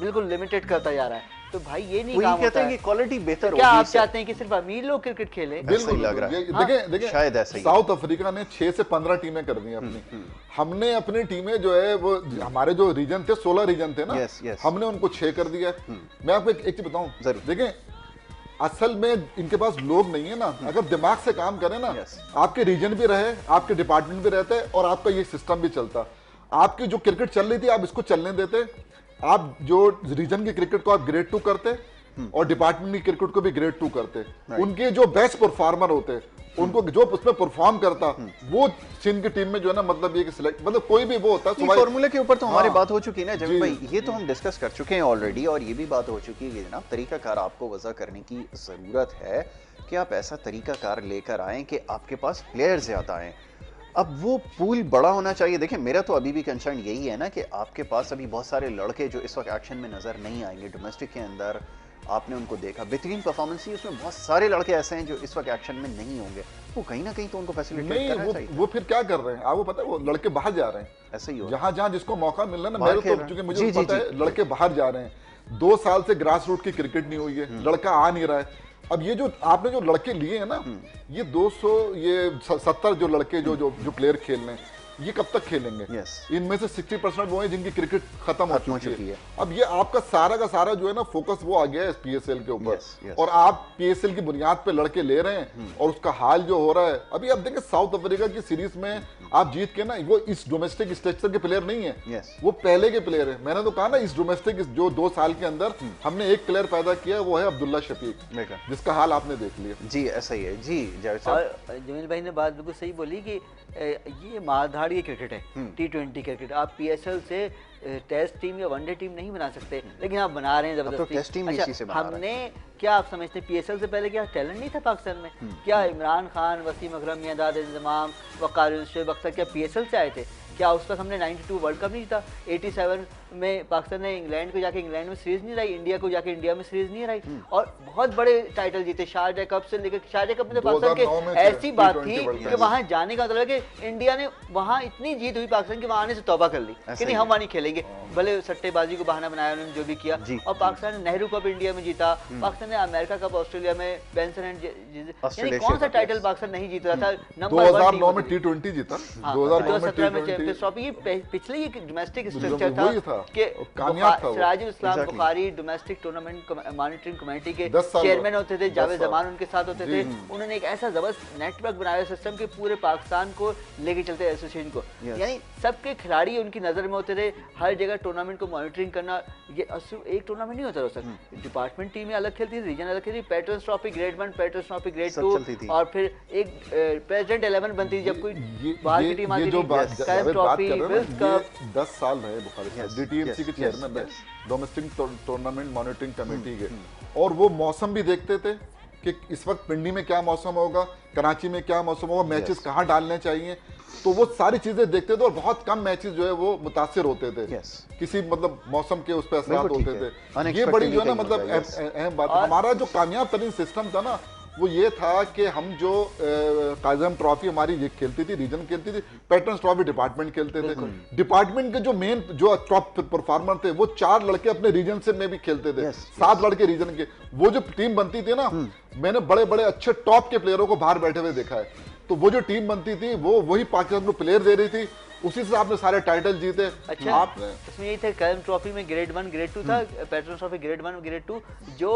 बिल्कुल लिमिटेड करता जा रहा है। तो भाई ये नहीं काम होता है कि क्वालिटी बेहतर क्या आप चाहते हैं कि सिर्फ अमीर लोग क्रिकेट खेले? बिल्कुल लग रहा है। देखिए शायद ऐसा ही। साउथ अफ्रीका ने 6 से 15 टीमें कर दी अपनी, हमने अपनी टीमें जो है वो हमारे जो रीजन थे 16 रीजन थे ना, हमने उनको 6 कर दिया। मैं आपको एक चीज बताऊं, देखिए असल में इनके पास लोग नहीं है ना, अगर दिमाग से काम करें ना, आपके रीजन भी रहे, आपके डिपार्टमेंट भी रहते और आपका ये सिस्टम भी चलता। आपकी जो क्रिकेट चल रही थी आप इसको चलने देते, आप जो रीजन की क्रिकेट को आप ग्रेड 2 करते और डिपार्टमेंट की क्रिकेट को भी ग्रेड 2 करते। उनके जो बेस्ट परफॉर्मर होते, उनको जो उसमें परफॉर्म करता, वो चीन की टीम में जो है ना, मतलब ये कि सिलेक्ट, मतलब कोई भी वो होता। फॉर्मूले के ऊपर तो हमारी बात हो चुकी है ना जमील भाई, ये तो हम डिस्कस कर चुके हैं ऑलरेडी, और ये भी बात हो चुकी है कि जनाब तरीकाकार आपको वजह करने की जरूरत है कि आप ऐसा तरीकाकार लेकर आएं कि आपके पास प्लेयर ज्यादा आए। अब वो पूल बड़ा होना चाहिए। देखिए मेरा तो अभी भी कंसर्न यही है ना कि आपके पास अभी बहुत सारे लड़के जो इस वक्त एक्शन में नजर नहीं आएंगे डोमेस्टिक के अंदर, आपने उनको देखा बेहतरीन परफॉर्मेंस थी, उसमें बहुत सारे लड़के ऐसे हैं जो इस वक्त एक्शन में नहीं होंगे, वो कहीं ना कहीं तो उनको फैसिलिटेट करना चाहिए। वो फिर क्या कर रहे हैं आपको पता है, वो लड़के बाहर जा रहे हैं, ऐसे ही हो जहां जहां जिसको मौका मिल रहा है ना, मेरे तो क्योंकि मुझे पता है लड़के बाहर जा रहे हैं। 2 साल से ग्रास रूट की क्रिकेट नहीं हुई है, लड़का आ नहीं रहा है। अब ये जो आपने जो लड़के लिए हैं ना, ये 270 जो लड़के जो प्लेयर खेल रहे हैं, ये कब तक खेलेंगे? इनमें से 60% वो हैं जिनकी क्रिकेट खत्म हो चुकी है। अब ये आपका सारा का सारा जो है ना फोकस वो आ गया है पीएसएल के ऊपर, और आप पीएसएल की बुनियाद पे लड़के ले रहे हैं और उसका हाल जो हो रहा है अभी आप देखें साउथ अफ्रीका की सीरीज में आप जीत के ना, वो इस डोमेस्टिक स्ट्रक्चर के प्लेयर नहीं है, वो पहले के प्लेयर है। मैंने तो कहा ना, इस डोमेस्टिक जो 2 साल के अंदर हमने एक प्लेयर पैदा किया, वो है अब्दुल्ला शफीक, जिसका हाल आपने देख लिया। जी ऐसा ही है जी। जमील भाई ने बात बिल्कुल सही बोली कि ये मारधाड़ की क्रिकेट है, T20 क्रिकेट। आप पीएसएल से टेस्ट टीम या वनडे टीम नहीं बना सकते, लेकिन आप बना रहे हैं जबरदस्ती। अच्छा, हमने क्या आप समझते हैं पीएसएल से पहले क्या टैलेंट नहीं था पाकिस्तान में? क्या इमरान खान, वसीम अकरम, मियादाद इंतजाम, वकार, शोएब अख्तर क्या पीएसएल से आए थे? क्या उस वक्त हमने 92 वर्ल्ड कप नहीं जीता? 87 में पाकिस्तान ने इंग्लैंड को जाके इंग्लैंड में सीरीज नहीं रही, इंडिया को जाके इंडिया में सीरीज नहीं रही, और बहुत बड़े टाइटल जीते शारजाह कप से लेकर। शारजाह कप में तो पाकिस्तान के ऐसी बात थी कि वहां जाने का मतलब है कि इंडिया ने वहां इतनी जीत हुई पाकिस्तान की, वहां आने से तौबा कर ली कि नहीं हम वहां नहीं खेलेंगे, भले सट्टेबाजी को बहाना बनाया उन्होंने जो भी किया। और पाकिस्तान ने नेहरू कप इंडिया में जीता, पाकिस्तान ने अमेरिका कप ऑस्ट्रेलिया में बेंसन एंड, यानी कौन सा टाइटल पाकिस्तान नहीं जीत रहा था? नंबर 2009 में T20 जीता, 2017 में चैंपियंस ट्रॉफी। पिछले ये डोमेस्टिक स्ट्रक्चर था कि Sirajul Islam Bukhari domestic tournament monitoring committee के चेयरमैन होते थे, जावेद जमान उनके साथ होते थे। उन्होंने एक ऐसा जबरदस्त नेटवर्क बनाया सिस्टम के पूरे पाकिस्तान को लेके चलते एसोसिएशन को, यानी सबके खिलाड़ी उनकी नजर में होते थे, हर जगह टूर्नामेंट को मॉनिटरिंग करना। ये एक टूर्नामेंट नहीं होता रोज, डिपार्टमेंट टीमें अलग खेलती थी, रीजन अलग खेलती थी, patterns trophy grade 1, patterns trophy grade 2, और फिर एक प्रेसिडेंट 11 बनती थी जब कोई बाहर की टीम आती थी, कैम ट्रॉफी, विल्स कप। 10 साल रहे बुखारी डीटीएमसी के चेयरमैन रहे, डोमेस्टिक टूर्नामेंट मॉनिटरिंग कमेटी के, और वो मौसम भी देखते थे कि इस वक्त पिंडी में क्या मौसम होगा, कराची में क्या मौसम होगा, मैचेस कहाँ डालने चाहिए, तो वो सारी चीजें देखते थे। और बहुत कम मैचेस जो है वो मुतासिर होते थे किसी मतलब मौसम के उस पर असर होते थे। ये बड़ी जो है ना मतलब अहम बात। हमारा जो कामयाब तरीन सिस्टम था ना, वो ये था कि हम जो काज़म ट्रॉफी हमारी ये खेलती थी, रीजन खेलती थी, पैटर्न्स ट्रॉफी डिपार्टमेंट खेलते थे। डिपार्टमेंट के जो मेन जो टॉप परफॉर्मर थे वो 4 लड़के अपने रीजन से में भी खेलते थे, 7 लड़के रीजन के। वो जो टीम बनती थी ना, मैंने बड़े बड़े अच्छे टॉप के प्लेयरों को बाहर बैठे हुए देखा है। तो वो जो टीम बनती थी वो वही पाकिस्तान को प्लेयर दे रही थी, उसी से आपने सारे टाइटल जीते। अच्छा, आपने इसमें यही था कैम ट्रॉफी में ग्रेड 1 ग्रेड 2 था, पैटर्न्स ट्रॉफी ग्रेड 1 ग्रेड 2। जो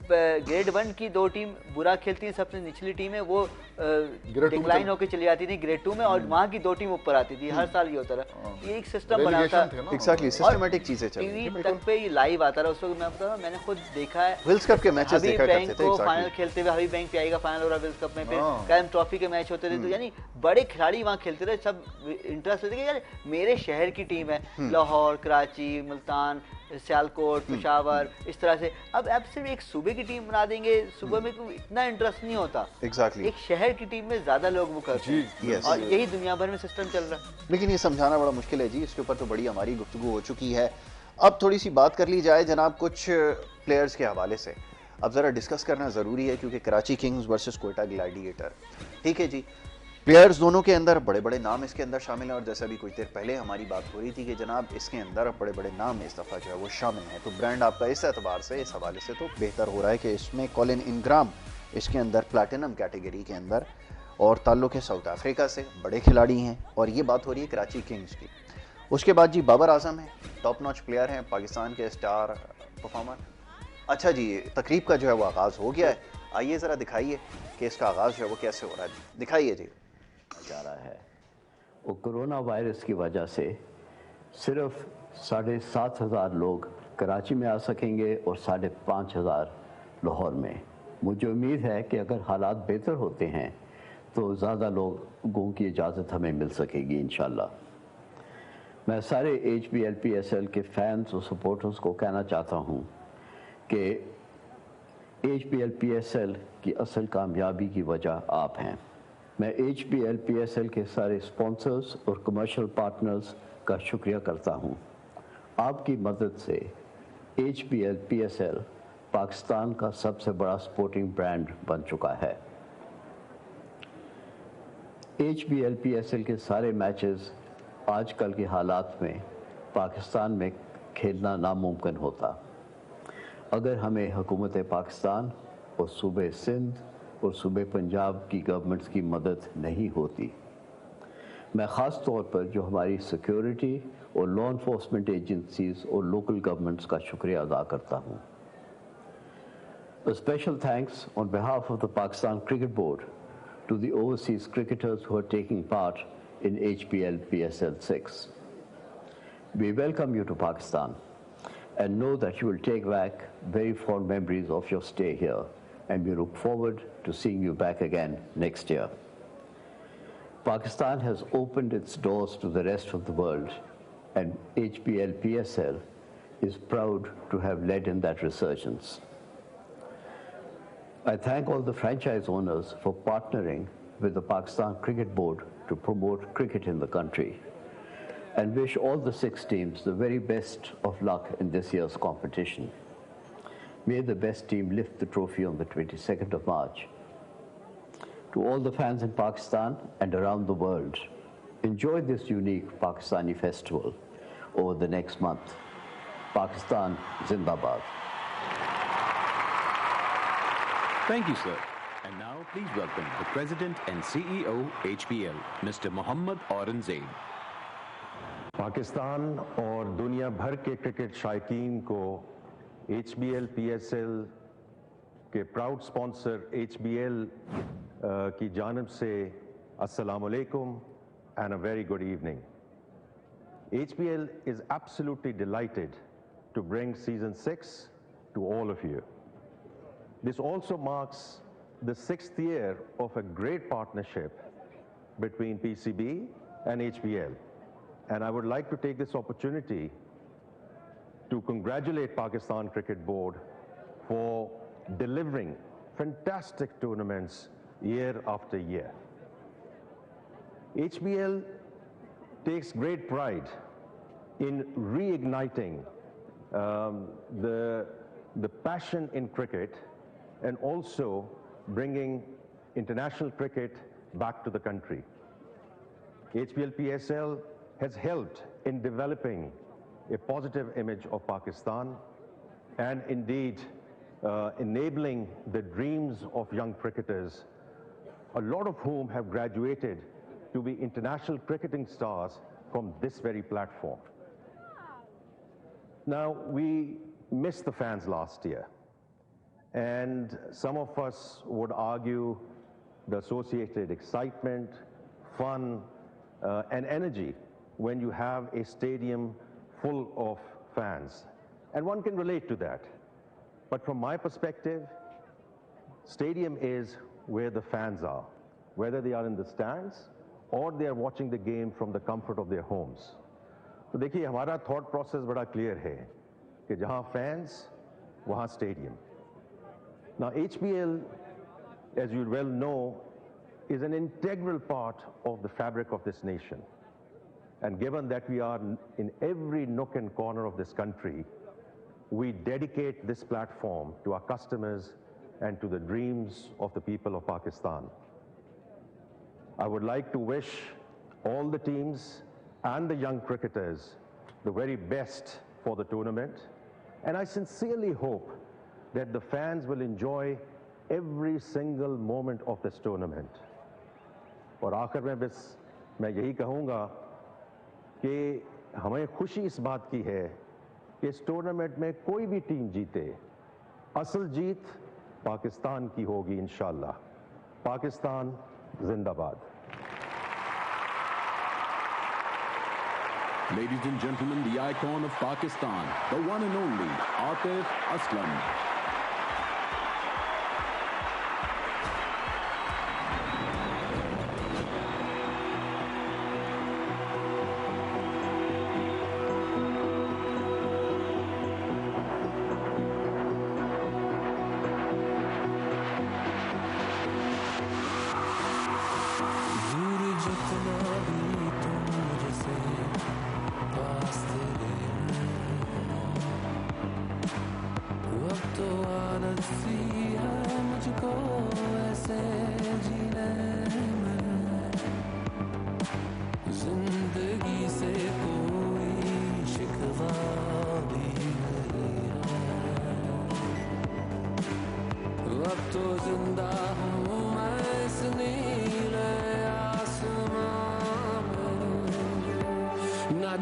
ग्रेड 1 की 2 टीम बुरा खेलती है, सबसे निचली टीम है वो डिक्लाइन होकर चली जाती थी ग्रेड 2 में, और वहां की 2 टीम ऊपर आती थी। हर साल ये होता रहा, ये एक सिस्टम बना था। एग्जैक्टली, सिस्टमैटिक चीजें चल रही थी। टीवी तक पे ये लाइव आता रहा। उस वक्त मैं बता रहा हूं, मैंने खुद देखा है विल्स कप के मैचेस देखा करते थे। फाइनल खेलते हुए हबीब बैंक पीआई का फाइनल हो रहा विल्स कप में, फिर कैम ट्रॉफी के मैच होते थे, तो यानी बड़े खिलाड़ी वहां खेलते थे, सब इंटरेस्ट होते थे। यार मेरे शहर की टीम है, लाहौर, कराची, मुल्तान, सियालकोट, पेशावर, इस तरह से। अब सिर्फ एक सूबे की टीम बना देंगे, सुबह में कोई इतना इंटरेस्ट नहीं होता। एग्जैक्टली, एक शहर की टीम में ज्यादा लोग वो करते हैं, और यही दुनिया भर में सिस्टम चल रहा है। लेकिन ये समझाना बड़ा मुश्किल है जी, इसके ऊपर तो बड़ी हमारी गुफ्तगू हो चुकी है। अब थोड़ी सी बात कर ली जाए जनाब कुछ प्लेयर्स के हवाले से। अब जरा डिस्कस करना जरूरी है, क्योंकि Karachi Kings versus Quetta gladiator, ठीक है जी, प्लेयर्स दोनों के अंदर बड़े बड़े नाम इसके अंदर शामिल हैं। और जैसे अभी कुछ देर पहले हमारी बात हो रही थी कि जनाब इसके अंदर बड़े बड़े नाम इस दफ़ा जो है वो शामिल हैं, तो ब्रांड आपका इस एतबार से, इस हवाले से तो बेहतर हो रहा है कि इसमें कॉलिन इंग्राम इसके अंदर प्लैटिनम कैटेगरी के अंदर, और ताल्लुक़ है साउथ अफ्रीका से, बड़े खिलाड़ी हैं। और ये बात हो रही है कराची किंग्स की। उसके बाद जी बाबर आजम है, टॉप नॉच प्लेयर हैं, पाकिस्तान के स्टार परफॉर्मर। अच्छा जी, तकरीब का जो है वो आगाज़ हो गया है। आइए ज़रा दिखाइए कि इसका आगाज़ जो है वो कैसे हो रहा है, दिखाइए जी। जा रहा है वो कोरोना वायरस की वजह से सिर्फ 7,500 लोग कराची में आ सकेंगे और 5,500 लाहौर में। मुझे उम्मीद है कि अगर हालात बेहतर होते हैं तो ज़्यादा लोगों की इजाज़त हमें मिल सकेगी इंशाल्लाह। मैं सारे HBL-PSL के फैंस और सपोर्टर्स को कहना चाहता हूँ कि HBL-PSL की असल कामयाबी की वजह आप हैं। मैं HBL-PSL के सारे स्पॉन्सर्स और कमर्शियल पार्टनर्स का शुक्रिया करता हूँ। आपकी मदद से HBL-PSL पाकिस्तान का सबसे बड़ा स्पोर्टिंग ब्रांड बन चुका है। HBL-PSL के सारे मैचेस आजकल के हालात में पाकिस्तान में खेलना नामुमकिन होता अगर हमें हुकूमत पाकिस्तान और सूबे सिंध और सूबे पंजाब की गवर्नमेंट्स की मदद नहीं होती। मैं ख़ास तौर पर जो हमारी सिक्योरिटी और लॉ इन्फोर्समेंट एजेंसीज और लोकल गवर्नमेंट्स का शुक्रिया अदा करता हूँ। A special thanks on behalf of the Pakistan Cricket Board to the overseas cricketers who are taking part in HBL-PSL 6. We welcome you to Pakistan and know that you will take back very fond memories of your stay here, and we look forward to seeing you back again next year. Pakistan has opened its doors to the rest of the world, and HBL-PSL is proud to have led in that resurgence. I thank all the franchise owners for partnering with the Pakistan Cricket Board to promote cricket in the country, and wish all the 6 teams the very best of luck in this year's competition. May the best team lift the trophy on the 22nd of March. To all the fans in Pakistan and around the world, enjoy this unique Pakistani festival over the next month. Pakistan Zindabad. Thank you, sir. And now, please welcome the President and CEO, HBL, Mr. Mohammad Aurangzeb. Pakistan और दुनिया भर के cricket शायकीन को HBL-PSL के proud sponsor HBL की जानिब से अस्सलाम वालेकुम and a very good evening. HBL is absolutely delighted to bring season 6 to all of you. This also marks the 6th year of a great partnership between PCB and HBL. And I would like to take this opportunity to congratulate Pakistan Cricket Board for delivering fantastic tournaments year after year. HBL takes great pride in reigniting the passion in cricket and also bringing international cricket back to the country. HBL-PSL has helped in developing a positive image of Pakistan and indeed enabling the dreams of young cricketers, a lot of whom have graduated to be international cricketing stars from this very platform. Now, we missed the fans last year, and some of us would argue the associated excitement, fun, and energy when you have a stadium full of fans. And one can relate to that. But from my perspective, stadium is where the fans are, whether they are in the stands or they are watching the game from the comfort of their homes. तो देखिए हमारा thought process बड़ा clear है कि जहाँ fans, वहाँ stadium. Now HBL, as you well know, is an integral part of the fabric of this nation. And given that we are in every nook and corner of this country, we dedicate this platform to our customers and to the dreams of the people of Pakistan. I would like to wish all the teams and the young cricketers the very best for the tournament, and I sincerely hope that the fans will enjoy every single moment of this tournament. और आखिर में बस मैं यही कहूँगा कि हमें खुशी इस बात की है कि इस टूर्नामेंट में कोई भी टीम जीते, असल जीत पाकिस्तान की होगी इंशाअल्लाह। पाकिस्तान जिंदाबाद। Ladies and gentlemen, the icon of Pakistan, the one and only Atif Aslam.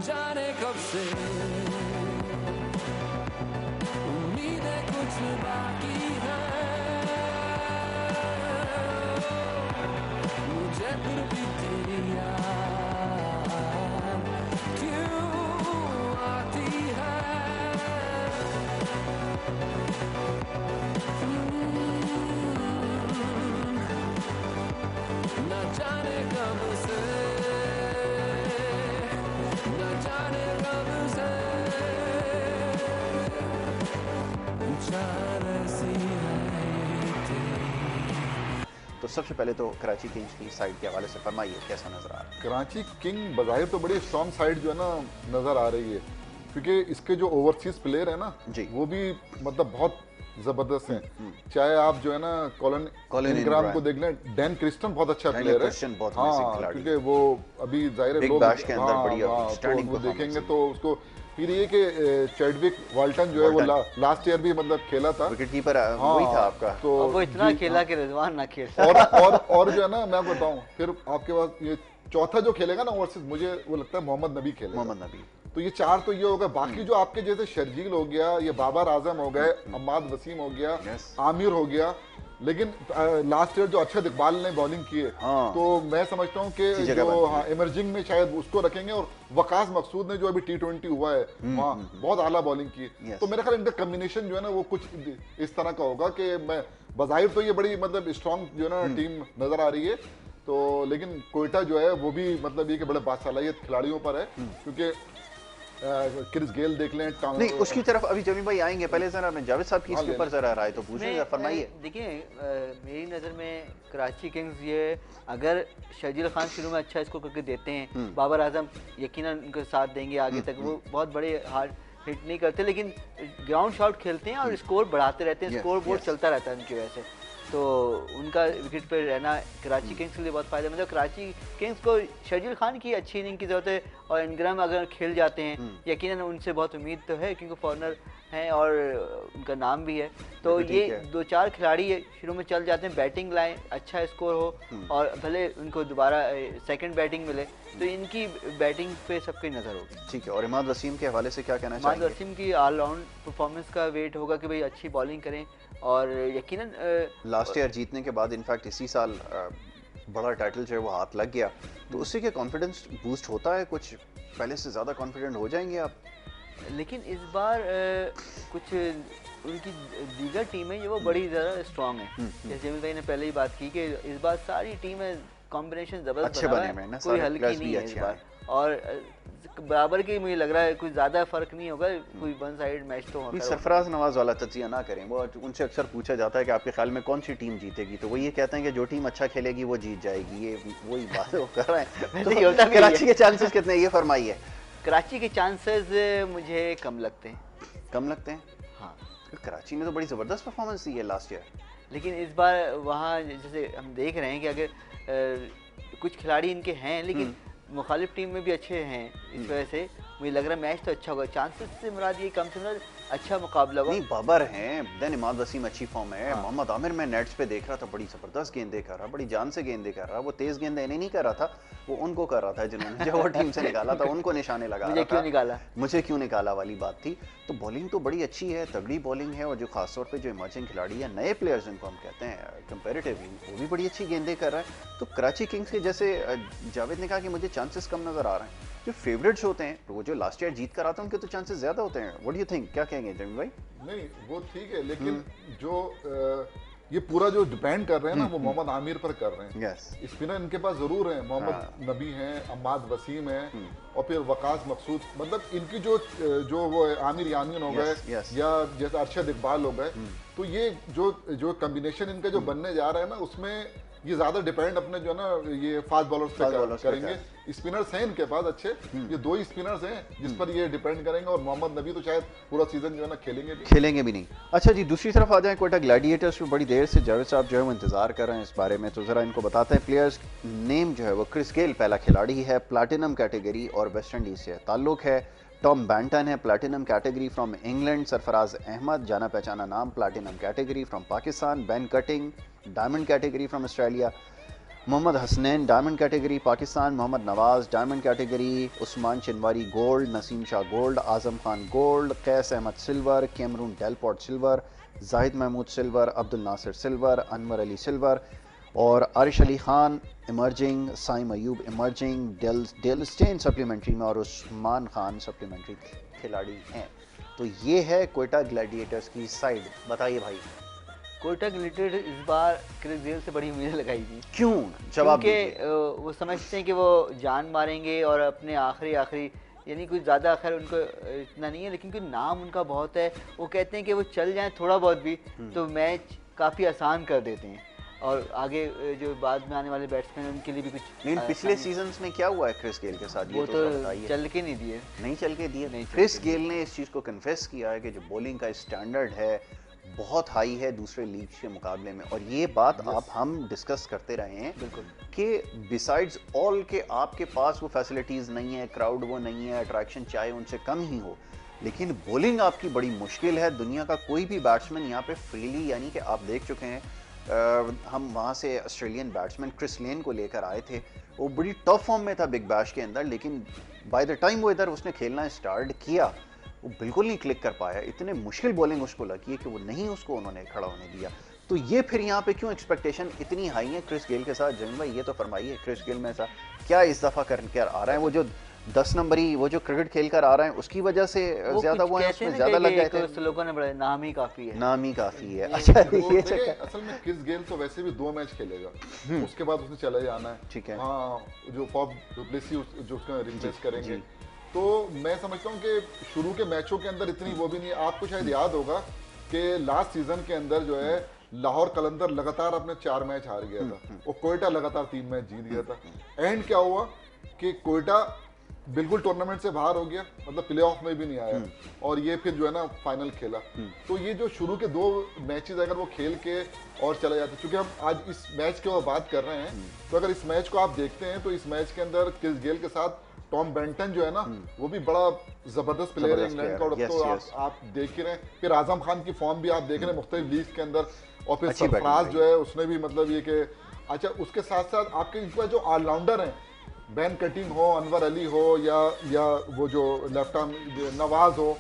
जाने कब से उम्मीदें कुछ बाकी है, मुझे फिर भी तेरी याद क्यों आती है। न जाने कब से तो सबसे पहले तो कराची किंग्स की साइड के हवाले से फरमाइए, कैसा नजर आ रहा है? कराची किंग बज़ाहिर तो बड़ी स्ट्रॉन्ग साइड जो है ना नज़र आ रही है, क्योंकि इसके जो ओवरसीज प्लेयर है ना वो भी मतलब बहुत ज़बरदस्त हैं। चाहे आप जो है ना कॉलिन इंग्राम को देख लें, डैन क्रिस्टन बहुत अच्छा प्लेयर है, हाँ, क्योंकि वो अभी जाहिर है लोग वो देखेंगे तो उसको। फिर ये कि चैडविक वाल्टन जो है वो लास्ट ईयर भी मतलब खेला था, विकेट कीपर वही था आपका, तो वो इतना खेला कि रिजवान ना खेल। और जो है ना मैं आपको बताऊं, फिर आपके पास ये चौथा जो खेलेगा ना ओवरसीज, मुझे वो लगता है मोहम्मद नबी खेलेगा। मोहम्मद नबी, तो ये चार तो ये होगा। बाकी जो आपके जैसे शर्जील हो गया, ये बाबर आजम हो गए, अम्माद वसीम हो गया, आमिर हो गया, लेकिन लास्ट ईयर जो अक्षत इकबाल ने बॉलिंग की है, तो मैं समझता हूँ कि जो इमर्जिंग में शायद उसको रखेंगे। और वकास मकसूद ने जो अभी T20 हुआ है वहाँ बहुत आला बॉलिंग की, तो मेरे ख्याल इनका कम्बिनेशन जो है ना वो कुछ इस तरह का होगा कि मैं बज़ाहिर तो ये बड़ी मतलब स्ट्रॉन्ग जो है ना टीम नजर आ रही है, तो लेकिन कोयटा जो है वो भी मतलब ये कि बड़े बासलाहियत खिलाड़ियों पर है, क्योंकि क्रिस गेल देख लें। नहीं, उसकी तरफ अभी जमी भाई आएंगे, पहले जरा मैं जावेद साहब की इसके ऊपर जरा राय तो पूछें, फरमाइए। देखिए मेरी नज़र में कराची किंग्स ये अगर शर्जील खान शुरू में अच्छा स्कोर करके देते हैं, बाबर आजम यकीनन उनके साथ देंगे आगे तक, वो बहुत बड़े हार्ड हिट नहीं करते लेकिन ग्राउंड शॉट खेलते हैं और स्कोर बढ़ाते रहते हैं, स्कोर बोर्ड चलता रहता है उनकी वजह से, तो उनका विकेट पर रहना कराची किंग्स के लिए बहुत फायदा। मतलब कराची किंग्स को शर्जील खान की अच्छी इनिंग की जरूरत है, और इनग्राम अगर खेल जाते हैं यकीनन उनसे बहुत उम्मीद तो है, क्योंकि फॉरनर हैं और उनका नाम भी है, तो ये दो चार खिलाड़ी शुरू में चल जाते हैं, बैटिंग लाइन अच्छा स्कोर हो और भले उनको दोबारा सेकंड बैटिंग मिले, तो इनकी बैटिंग पे सबकी नज़र होगी। ठीक है, और इमाद वसीम के हवाले से क्या कहना चाहिए? इमाद वसीम की ऑलराउंड परफॉर्मेंस का वेट होगा कि भाई अच्छी बॉलिंग करें, और यकीनन लास्ट ईयर जीतने के बाद इनफैक्ट इसी साल बड़ा टाइटल जो है वो हाथ लग गया, तो उससे क्या कॉन्फिडेंस बूस्ट होता है, कुछ पहले से ज़्यादा कॉन्फिडेंट हो जाएंगे आप? लेकिन इस बार कुछ उनकी दीगर टीमें जो वो बड़ी ज़्यादा स्ट्रॉन्ग है, जैसे जमील भाई ने पहले ही बात की कि इस बार सारी टीमें कॉम्बिनेशन ज़बरदस्त बना है, कोई हल्की नहीं है इस बार, और बराबर की मुझे लग रहा है कुछ ज़्यादा फर्क नहीं होगा, कोई वन साइड मैच तो होगा। सरफराज नवाज वाला तजिया ना करें, वो उनसे अक्सर पूछा जाता है कि आपके ख्याल में कौन सी टीम जीतेगी, तो वो ये कहते हैं कि जो टीम अच्छा खेलेगी वो जीत जाएगी, ये वही बात वो कर रहे हैं। तो कराची के चांसेस कितने, ये फरमाइए। कराची के चांसेस मुझे कम लगते हैं। कम लगते हैं? हाँ, कराची में तो बड़ी ज़बरदस्त परफॉर्मेंस दी है लास्ट ईयर, लेकिन इस बार वहाँ जैसे हम देख रहे हैं कि अगर कुछ खिलाड़ी इनके हैं लेकिन मुखालिफ टीम में भी अच्छे हैं इस वजह से, मुझे लग रहा है मैच तो अच्छा होगा। चांसेस से मुराद ये कम से कम अच्छा मुकाबला होगा। नहीं, बाबर हैं, देन इमाद वसीम अच्छी फॉर्म है, मोहम्मद आमिर मैं नेट्स पे देख रहा था, बड़ी जबरदस्त गेंदें कर रहा, बड़ी जान से गेंदें कर रहा। वो तेज गेंदें इन्हें नहीं कर रहा था, वो उनको कर रहा था जिन्होंने जब वो टीम से निकाला था उनको निशाने लगा रहा था। मुझे क्यों निकाला वाली बात थी। तो बॉलिंग तो बड़ी अच्छी है, तगड़ी बॉलिंग है, और जो खासतौर पर जो इमर्जिंग खिलाड़ी है, नए प्लेयर्स जिनको हम कहते हैं कंपेरेटिवली, वो भी बड़ी अच्छी गेंदें कर रहा है। तो कराची किंग्स के जैसे जावेद ने कहा कि मुझे चांसेस कम नजर आ रहे हैं। जो फेवरेट्स होते हैं, वो जो लास्ट ईयर जीत कर आते हैं, उनके तो चांसेस ज्यादा होते हैं। व्हाट डू यू थिंक, क्या कहेंगे जमीन भाई? नहीं, वो ठीक है, लेकिन जो ये पूरा जो डिपेंड कर रहे हैं ना, वो मोहम्मद आमिर पर कर रहे हैं। यस, स्पिनर इनके पास जरूर है, मोहम्मद नबी हैं, अम्माद वसीम है, और फिर वकास मकसूद, मतलब इनकी जो वो आमिर यामीन हो गए, या जैसे अरशद इकबाल हो गए, तो ये जो कॉम्बिनेशन इनका जो बनने जा रहा है ना, उसमें ये ज्यादा डिपेंड अपने जो है ना ये फास्ट बॉलर्स पे करेंगे। स्पिनर्स हैं इनके पास अच्छे, ये 2 ही स्पिनर्स हैं जिस पर ये डिपेंड करेंगे, और मोहम्मद नबी तो शायद पूरा सीजन जो है ना खेलेंगे भी नहीं। अच्छा जी, दूसरी तरफ आ जाए क्वेटा ग्लैडिएटर्स पे बड़ी देर से जावेद साहब जो है वो इंतजार कर रहे हैं इस बारे में, तो जरा इनको बताते हैं। प्लेयर्स नेम जो है वो क्रिस गेल पहला खिलाड़ी है, प्लैटिनम कैटेगरी और वेस्ट इंडीज से ताल्लुक है। टॉम बैंटन है, platinum category from England. Sarfaraz Ahmed, जाना पहचाना नाम, platinum category from Pakistan. Ben Cutting, diamond category from Australia. Mohammad Hasnain, diamond category Pakistan. Mohammad Nawaz, diamond category. Usman Shinwari gold, Naseem Shah gold, Azam Khan gold, Qais Ahmad silver, Cameron Delport silver, Zahid Mahmood silver, Abdul Nasir silver, Anwar Ali silver, और Arish Ali Khan emerging, Saim Ayub emerging, Dale Steyn supplementary में, और Usman Khan supplementary खिलाड़ी हैं। तो ये है क्वेटा ग्लैडिएटर्स की साइड। बताइए भाई। क्वेटा ग्लैडिएटर्स इस बार क्रिस गेल से बड़ी उम्मीदें लगाई थी। क्यों? जवाब दीजिए। वो समझते हैं कि वो जान मारेंगे और अपने आखिरी यानी कुछ ज़्यादा खैर उनको इतना नहीं है, लेकिन क्योंकि नाम उनका बहुत है, वो कहते हैं कि वो चल जाएं थोड़ा बहुत भी तो मैच काफ़ी आसान कर देते हैं, और आगे जो बाद में आने वाले बैट्समैन उनके लिए भी कुछ। लेकिन पिछले सीजन्स में क्या हुआ है क्रिस गेल के साथ? वो तो चल के नहीं दिए, नहीं चल के दिए। क्रिस गेल ने इस चीज़ को कन्फेस किया है कि जो बॉलिंग का स्टैंडर्ड है बहुत हाई है दूसरे लीग के मुकाबले में, और ये बात आप हम डिस्कस करते रहे हैं बिल्कुल कि बिसाइड्स ऑल के आपके पास वो फैसिलिटीज़ नहीं है, क्राउड वो नहीं है, अट्रैक्शन चाहे उनसे कम ही हो, लेकिन बॉलिंग आपकी बड़ी मुश्किल है। दुनिया का कोई भी बैट्समैन यहाँ पे फ्रीली, यानी कि आप देख चुके हैं, हम वहाँ से ऑस्ट्रेलियन बैट्समैन क्रिस लेन को लेकर आए थे, वो बड़ी टफ फॉर्म में था बिग बैश के अंदर, लेकिन बाय द टाइम वो इधर उसने खेलना स्टार्ट किया वो बिल्कुल नहीं क्लिक कर पाया। इतने मुश्किल बॉलिंग उसको लगी है कि वो नहीं उसको उन्होंने खड़ा होने दिया। तो ये फिर यहाँ पे क्यों एक्सपेक्टेशन इतनी हाई है क्रिस गेल के साथ? जमीन भाई ये तो फरमाइए, क्रिस गेल में ऐसा क्या इस दफ़ा करके आ रहा है? वो जो 10 नंबरी वो जो क्रिकेट खेल कर आ रहा है उसकी वजह से ज्यादा वो है, उसमें ज्यादा लग गए थे। लोगों ने बड़े नाम ही काफी है, नाम ही काफी है। अच्छा ये असल में क्रिस गेल तो वैसे भी 2 मैच खेलेगा, उसके बाद उसने चला जाना है। ठीक है, हाँ, जो फॉब डुप्लेसी जो उसका रिप्लेस करेंगे, तो मैं समझता हूँ कि शुरू के मैचों के अंदर इतनी वो भी नहीं। आपको शायद याद होगा कि लास्ट सीजन के अंदर जो है लाहौर कलंदर लगातार अपने 4 मैच हार गया था, और कोयटा लगातार 3 मैच जीत गया था। एंड क्या हुआ कि कोयटा बिल्कुल टूर्नामेंट से बाहर हो गया, मतलब प्ले ऑफ में भी नहीं आया, और ये फिर जो है ना फाइनल खेला। तो ये जो शुरू के 2 मैचेस अगर वो खेल के और चले जाते, क्योंकि हम आज इस मैच की बात कर रहे हैं, तो अगर इस मैच को आप देखते हैं तो इस मैच के अंदर क्रिस गेल के साथ टॉम बेंटन जो है ना वो भी बड़ा जबरदस्त प्लेयर है इंग्लैंड का, तो आप देख ही रहे हैं। फिर आजम खान की फॉर्म भी आप देख रहे हैं मुख्तलिफ लीग के अंदर, और फिर सरफराज जो है उसने भी मतलब ये कि अच्छा, उसके साथ साथ आपके इनका जो ऑलराउंडर हैं, बैन कटिंग हो, अनवर अली हो, या वो जो लेफ्ट आर्म नवाज हो,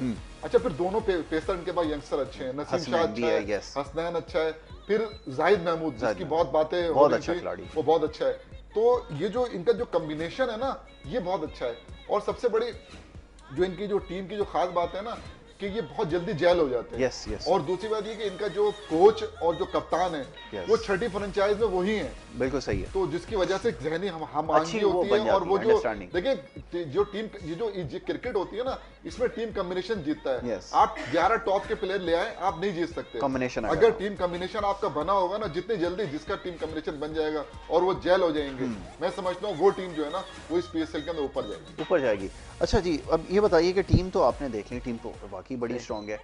अच्छा फिर दोनों पेसर इनके पास यंगस्टर अच्छे हैं, नसीम शाह अच्छा है, हसनैन अच्छा है, फिर जाहिद महमूद जिसकी बहुत बातें हो रही थी वो बहुत अच्छा है। तो ये जो इनका जो कॉम्बिनेशन है ना ये बहुत अच्छा है, और सबसे बड़ी जो इनकी जो टीम की जो खास बात है ना कि ये बहुत जल्दी जेल हो जाते हैं। और दूसरी बात ये कि इनका जो कोच और जो कप्तान है वो छठी फ्रेंचाइज में वही है। बिल्कुल सही है। तो जिसकी वजह से जहनी हम आंगी होती है, और वो जो देखिए जो टीम ये जो क्रिकेट होती है ना इसमें टीम कॉम्बिनेशन जीतता है। आप 11 टॉप के प्लेयर ले आए, आप नहीं जीत सकते कॉम्बिनेशन। अगर टीम कॉम्बिनेशन आपका बना होगा ना, जितनी जल्दी जिसका टीम कॉम्बिनेशन बन जाएगा और वो जेल हो जाएंगे, मैं समझता हूँ वो टीम जो है ना वो इस PSL के अंदर ऊपर जाएगी। अच्छा जी, अब ये बताइए कि टीम तो आपने देख ली, टीम तो वाकई बड़ी स्ट्रॉन्ग है,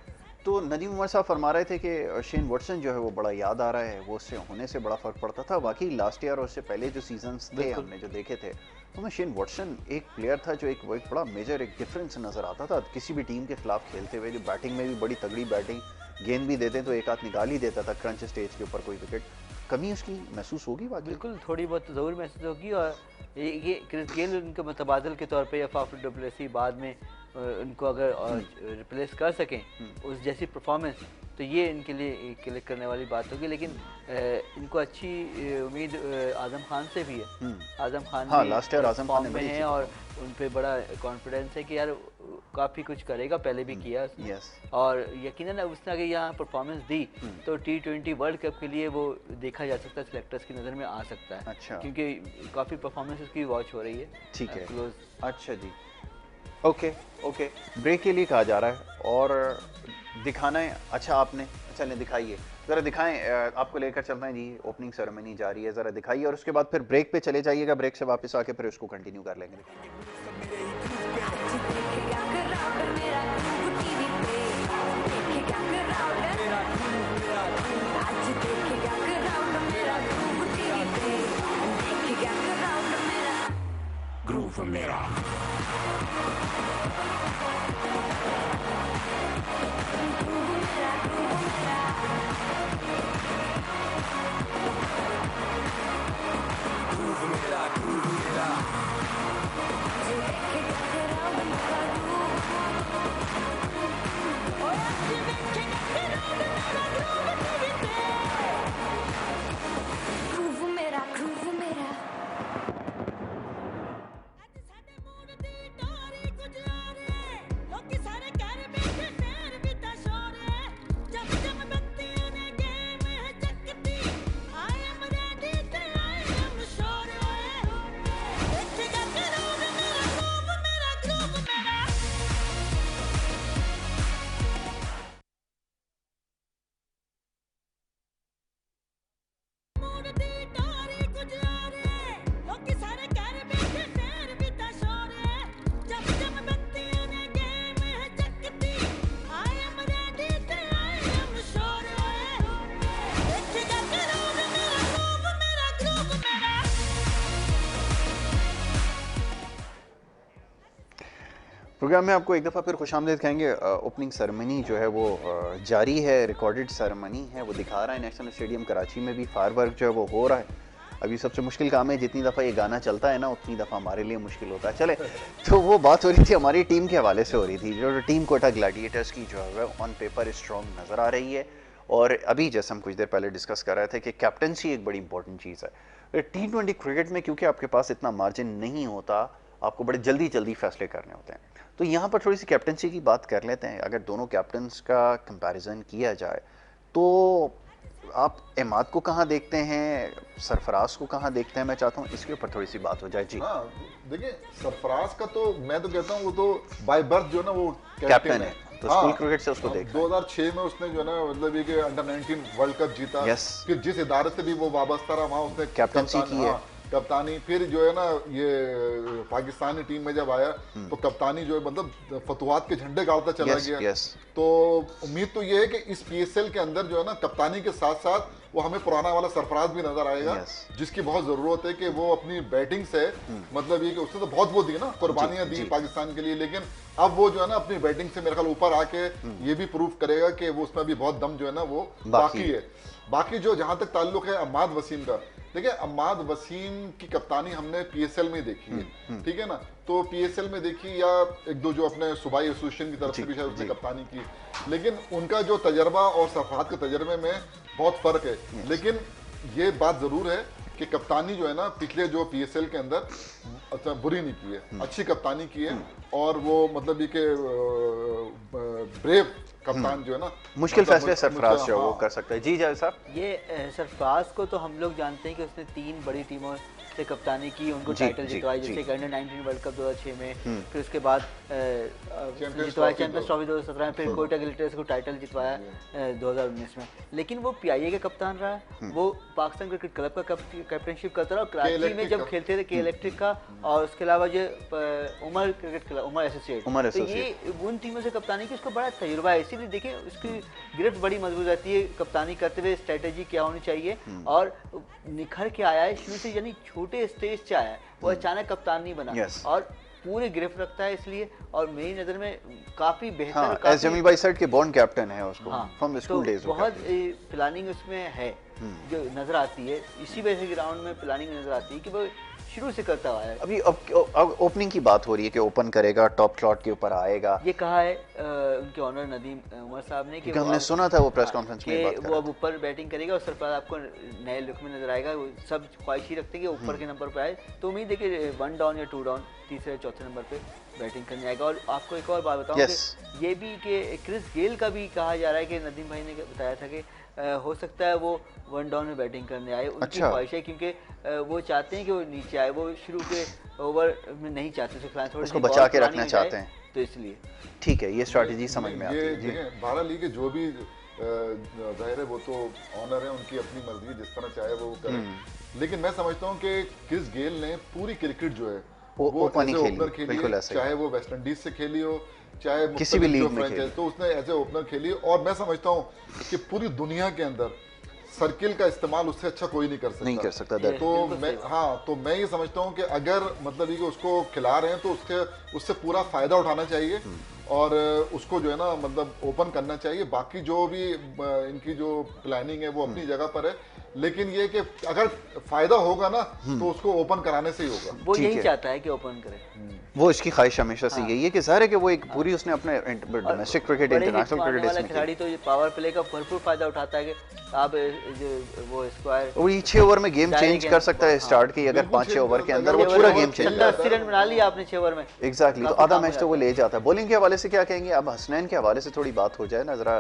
तो नदीम उमर साहब फरमा रहे थे कि शेन वॉटसन जो है वो बड़ा याद आ रहा है, वो उससे होने से बड़ा फर्क पड़ता था। बाकी लास्ट ईयर और उससे पहले जो सीजन्स थे हमने जो देखे थे, तो में शेन वॉटसन एक प्लेयर था जो एक बड़ा मेजर एक डिफरेंस नजर आता था किसी भी टीम के खिलाफ खेलते हुए, जो बैटिंग में भी बड़ी तगड़ी बैटिंग, गेंद भी देते तो एक हाथ निकाल ही देता था क्रंच स्टेज के ऊपर कोई विकेट। कमी उसकी महसूस होगी बाकी? बिल्कुल थोड़ी बहुत ज़रूर महसूस होगी। और ये क्रिस गेल उनके मुतबादल के तौर पे या फाफ डु प्लेसी बाद में उनको अगर रिप्लेस कर सकें उस जैसी परफॉर्मेंस, तो ये इनके लिए क्लिक करने वाली बात होगी। लेकिन इनको अच्छी उम्मीद आजम खान से भी है। आजम खान हाँ, लास्ट ईयर आजम खान में है और उन पे बड़ा कॉन्फिडेंस है कि यार काफ़ी कुछ करेगा, पहले भी किया उसने। और यकीनन उसने अगर यहाँ परफॉर्मेंस दी तो T20 वर्ल्ड कप के लिए वो देखा जा सकता है, सिलेक्टर्स की नज़र में आ सकता है। अच्छा। क्योंकि काफ़ी परफॉर्मेंस उसकी वॉच हो रही है। ठीक है, क्लोज। अच्छा जी, ओके ओके। ब्रेक के लिए कहा जा रहा है और दिखाना है। अच्छा आपने, चलें दिखाइए ज़रा, दिखाएं। आपको लेकर चलना है जी, ओपनिंग सेरेमनी जारी है, ज़रा दिखाइए और उसके बाद फिर ब्रेक पे चले जाइएगा। ब्रेक से वापस आके फिर उसको कंटिन्यू कर लेंगे। Groove मेरा प्रोग्राम में आपको एक दफ़ा फिर खुशामदीद कहेंगे। ओपनिंग सेरेमनी जो है वो जारी है, रिकॉर्डेड सेरेमनी है, वो दिखा रहा है नेशनल स्टेडियम कराची में भी। फायरवर्क जो है वो हो रहा है। अभी सबसे मुश्किल काम है, जितनी दफ़ा ये गाना चलता है ना उतनी दफ़ा हमारे लिए मुश्किल होता है। चले, तो वो बात हो रही थी हमारी टीम के हवाले से हो रही थी, जो टीम कोटा ग्लैडिएटर्स की जो है ऑन पेपर स्ट्रॉन्ग नज़र आ रही है। और अभी जैसे हम कुछ देर पहले डिस्कस कर रहे थे कि कैप्टनसी एक बड़ी इंपॉर्टेंट चीज़ है T20 क्रिकेट में, क्योंकि आपके पास इतना मार्जिन नहीं होता, आपको बड़े जल्दी जल्दी फैसले करने होते हैं। तो यहाँ पर थोड़ी सी कैप्टनसी की बात कर लेते हैं। अगर दोनों कैप्टन्स का कंपैरिजन किया जाए तो आप इमाद को कहाँ देखते हैं, सरफराज को कहाँ देखते हैं? मैं चाहता हूँ इसके ऊपर थोड़ी सी बात हो जाए जी। हाँ, देखिए सरफराज का तो मैं तो कहता हूँ वो तो बाय बर्थ जो है ना वो कैप्टन है, तो स्कूल क्रिकेट से उसको देखा। 2006 में उसने जो है ना मतलब ये कि अंडर 19 वर्ल्ड कप जीता। फिर जिस इदारे से भी वो वाबस्ता रहा वहाँ उसने कैप्टनसी की है, कप्तानी। फिर जो है ना ये पाकिस्तानी टीम में जब आया तो कप्तानी जो है मतलब फतुहात के झंडे गाड़ता चला गया। तो उम्मीद तो ये है कि इस PSL के अंदर जो है ना कप्तानी के साथ साथ वो हमें पुराना वाला सरफराज भी नजर आएगा, जिसकी बहुत जरूरत है कि वो अपनी बैटिंग से मतलब ये कि उसने तो बहुत वो दी ना, कुर्बानियां दी पाकिस्तान के लिए, लेकिन अब वो जो है ना अपनी बैटिंग से मेरे ख्याल ऊपर आके ये भी प्रूव करेगा कि वो उसमें भी बहुत दम जो है ना वो बाकी है। बाकी जो जहां तक ताल्लुक है अम्माद वसीम का, देखिए अम्माद वसीम की कप्तानी हमने PSL में देखी है, ठीक है ना, तो PSL में देखी या एक दो जो अपने सूबाई एसोसिएशन की तरफ से भी शायद उसने कप्तानी की, लेकिन उनका जो तजर्बा और सरफराज के तजर्बे में बहुत फर्क है। लेकिन ये बात जरूर है कि कप्तानी जो है ना पिछले जो PSL के अंदर अच्छा बुरी नहीं की है, अच्छी कप्तानी की है। और वो मतलब ये कि ब्रेव कप्तान जो है ना, मुश्किल फैसले सरफराज जो वो कर सकता है। जी जावेद साहब, ये सरफराज को तो हम लोग जानते हैं कि उसने 3 बड़ी टीमों से कप्तानी की, उनको टाइटल जितवाई, जैसे अंडर 19 वर्ल्ड कप 2006 में, फिर उसके बाद जितवाया चैंपियंस ट्रॉफी 2017 में, फिर कोटा ग्लिटर्स को टाइटल जितवाया 2019 में। लेकिन वो PIA का कप्तान रहा है, वो पाकिस्तान क्रिकेट क्लब का कैप्टनशिप करता रहा, कराची में जब खेलते थे के इलेक्ट्रिक का, और उसके अलावा जो Umar cricket club, Umar associate, तो ये उन टीमों से कप्तानी की उसको बड़ा तजुर्बा है इस इसीलिए देखिए उसकी गिरफ्त बड़ी मजबूत रहती है, कप्तानी करते हुए स्ट्रेटेजी क्या होनी चाहिए, और निखर के आया है शुरू से, यानी छोटे स्टेज से आया है, वो अचानक कप्तान नहीं बना, और पूरे गिरफ्त रखता है इसलिए, और मेरी नज़र में काफ़ी बेहतर, हाँ, एस जमील भाई सेड के बॉन्ड कैप्टन है उसको फ्रॉम द स्कूल डेज, बहुत प्लानिंग उसमें है जो नज़र आती है, इसी वजह से ग्राउंड में प्लानिंग नज़र आती है कि वो शुरू से करता हुआ है। अभी अब ओपनिंग की बात हो रही है कि ओपन करेगा, टॉप स्लॉट के ऊपर आएगा, ये कहा है उनके ऑनर नदीम उमर साहब ने कि हमने सुना था वो प्रेस कॉन्फ्रेंस में बात कर रहे थे, वो अब ऊपर बैटिंग करेगा और सरफराज आपको नए लुक में नजर आएगा, वो सब ख्वाहिश ही रखते हैं कि ऊपर के नंबर पे आए, तो उम्मीद है कि 1 डाउन या 2 डाउन तीसरे चौथे नंबर पे बैटिंग करने आएगा। और आपको एक और बात बताऊं कि ये भी कि क्रिस गेल का भी कहा जा रहा है कि नदीम भाई ने बताया था कि हो सकता है वो 1 डाउन में बैटिंग करने आए, उनकी ख्वाहिश है, क्योंकि वो चाहते हैं कि वो नीचे आए, वो शुरू के ओवर में नहीं चाहते, उसको बचा के रखना चाहते हैं, तो इसलिए ठीक है, ये स्ट्रैटेजी समझ में आती है। भारत लीग के जो भी जाहिर है वो तो ऑनर है, उनकी अपनी मर्जी, जिस तरह चाहे वो करे, लेकिन मैं समझता हूँ कि क्रिस गेल ने पूरी क्रिकेट जो है वो ओपन ही ओपनर खेली, खेली, चाहे वो वेस्ट इंडीज से खेली हो, चाहे किसी भी लीग में खेली, तो उसने एज ए ओपनर खेली, और मैं समझता हूँ कि पूरी दुनिया के अंदर सर्किल का इस्तेमाल उससे अच्छा कोई नहीं कर सकता। तो मैं ये समझता हूँ कि अगर मतलब ये उसको खिला रहे हैं तो उससे पूरा फायदा उठाना चाहिए, और उसको जो है ना मतलब ओपन करना चाहिए। बाकी जो भी इनकी जो प्लानिंग है वो अपनी जगह पर है, लेकिन ये कि अगर फायदा होगा ना तो उसको ओपन कराने से ही होगा। वो यही चाहता है कि ओपन करे, वो इसकी ख्वाहिश हमेशा से यही है कि ज़ाहिर है कि वो एक पूरी उसने अपने डोमेस्टिक क्रिकेट, इंटरनेशनल क्रिकेट वाला खिलाड़ी तो ये पावर प्ले का भरपूर फायदा उठाता है कि आप वो स्क्वायर, वो 6 ओवर में गेम चेंज कर सकता है, स्टार्ट की अगर 5-6 ओवर के अंदर वो पूरा गेम चेंज, 80 रन बना लिया आपने 6 ओवर में, एग्जैक्टली, तो आधा मैच तो वो ले जाता है। बॉलिंग के हवाले से क्या कहेंगे? अब हसनैन के हवाले से थोड़ी बात हो जाए ना जरा,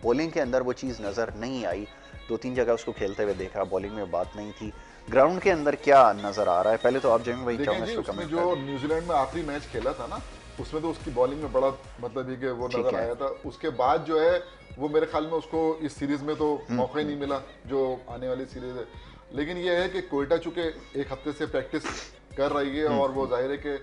बॉलिंग के अंदर वो चीज़ नज़र नहीं आई, 2-3 जगह उसको खेलते हुए देखा, बॉलिंग में बात नहीं थी, ग्राउंड के अंदर क्या नजर आ रहा है? पहले तो आप जमील भाई उसमें जो न्यूजीलैंड में आखिरी मैच खेला था ना, उसमें तो उसकी बॉलिंग में बड़ा मतलब ये कि वो नजर आया था। उसके बाद जो है वो मेरे ख्याल में उसको इस सीरीज में तो मौका ही नहीं मिला जो आने वाली सीरीज है। लेकिन ये है कि कोयटा चूंकि एक हफ्ते से प्रैक्टिस कर रही है, और वो जाहिर है कि,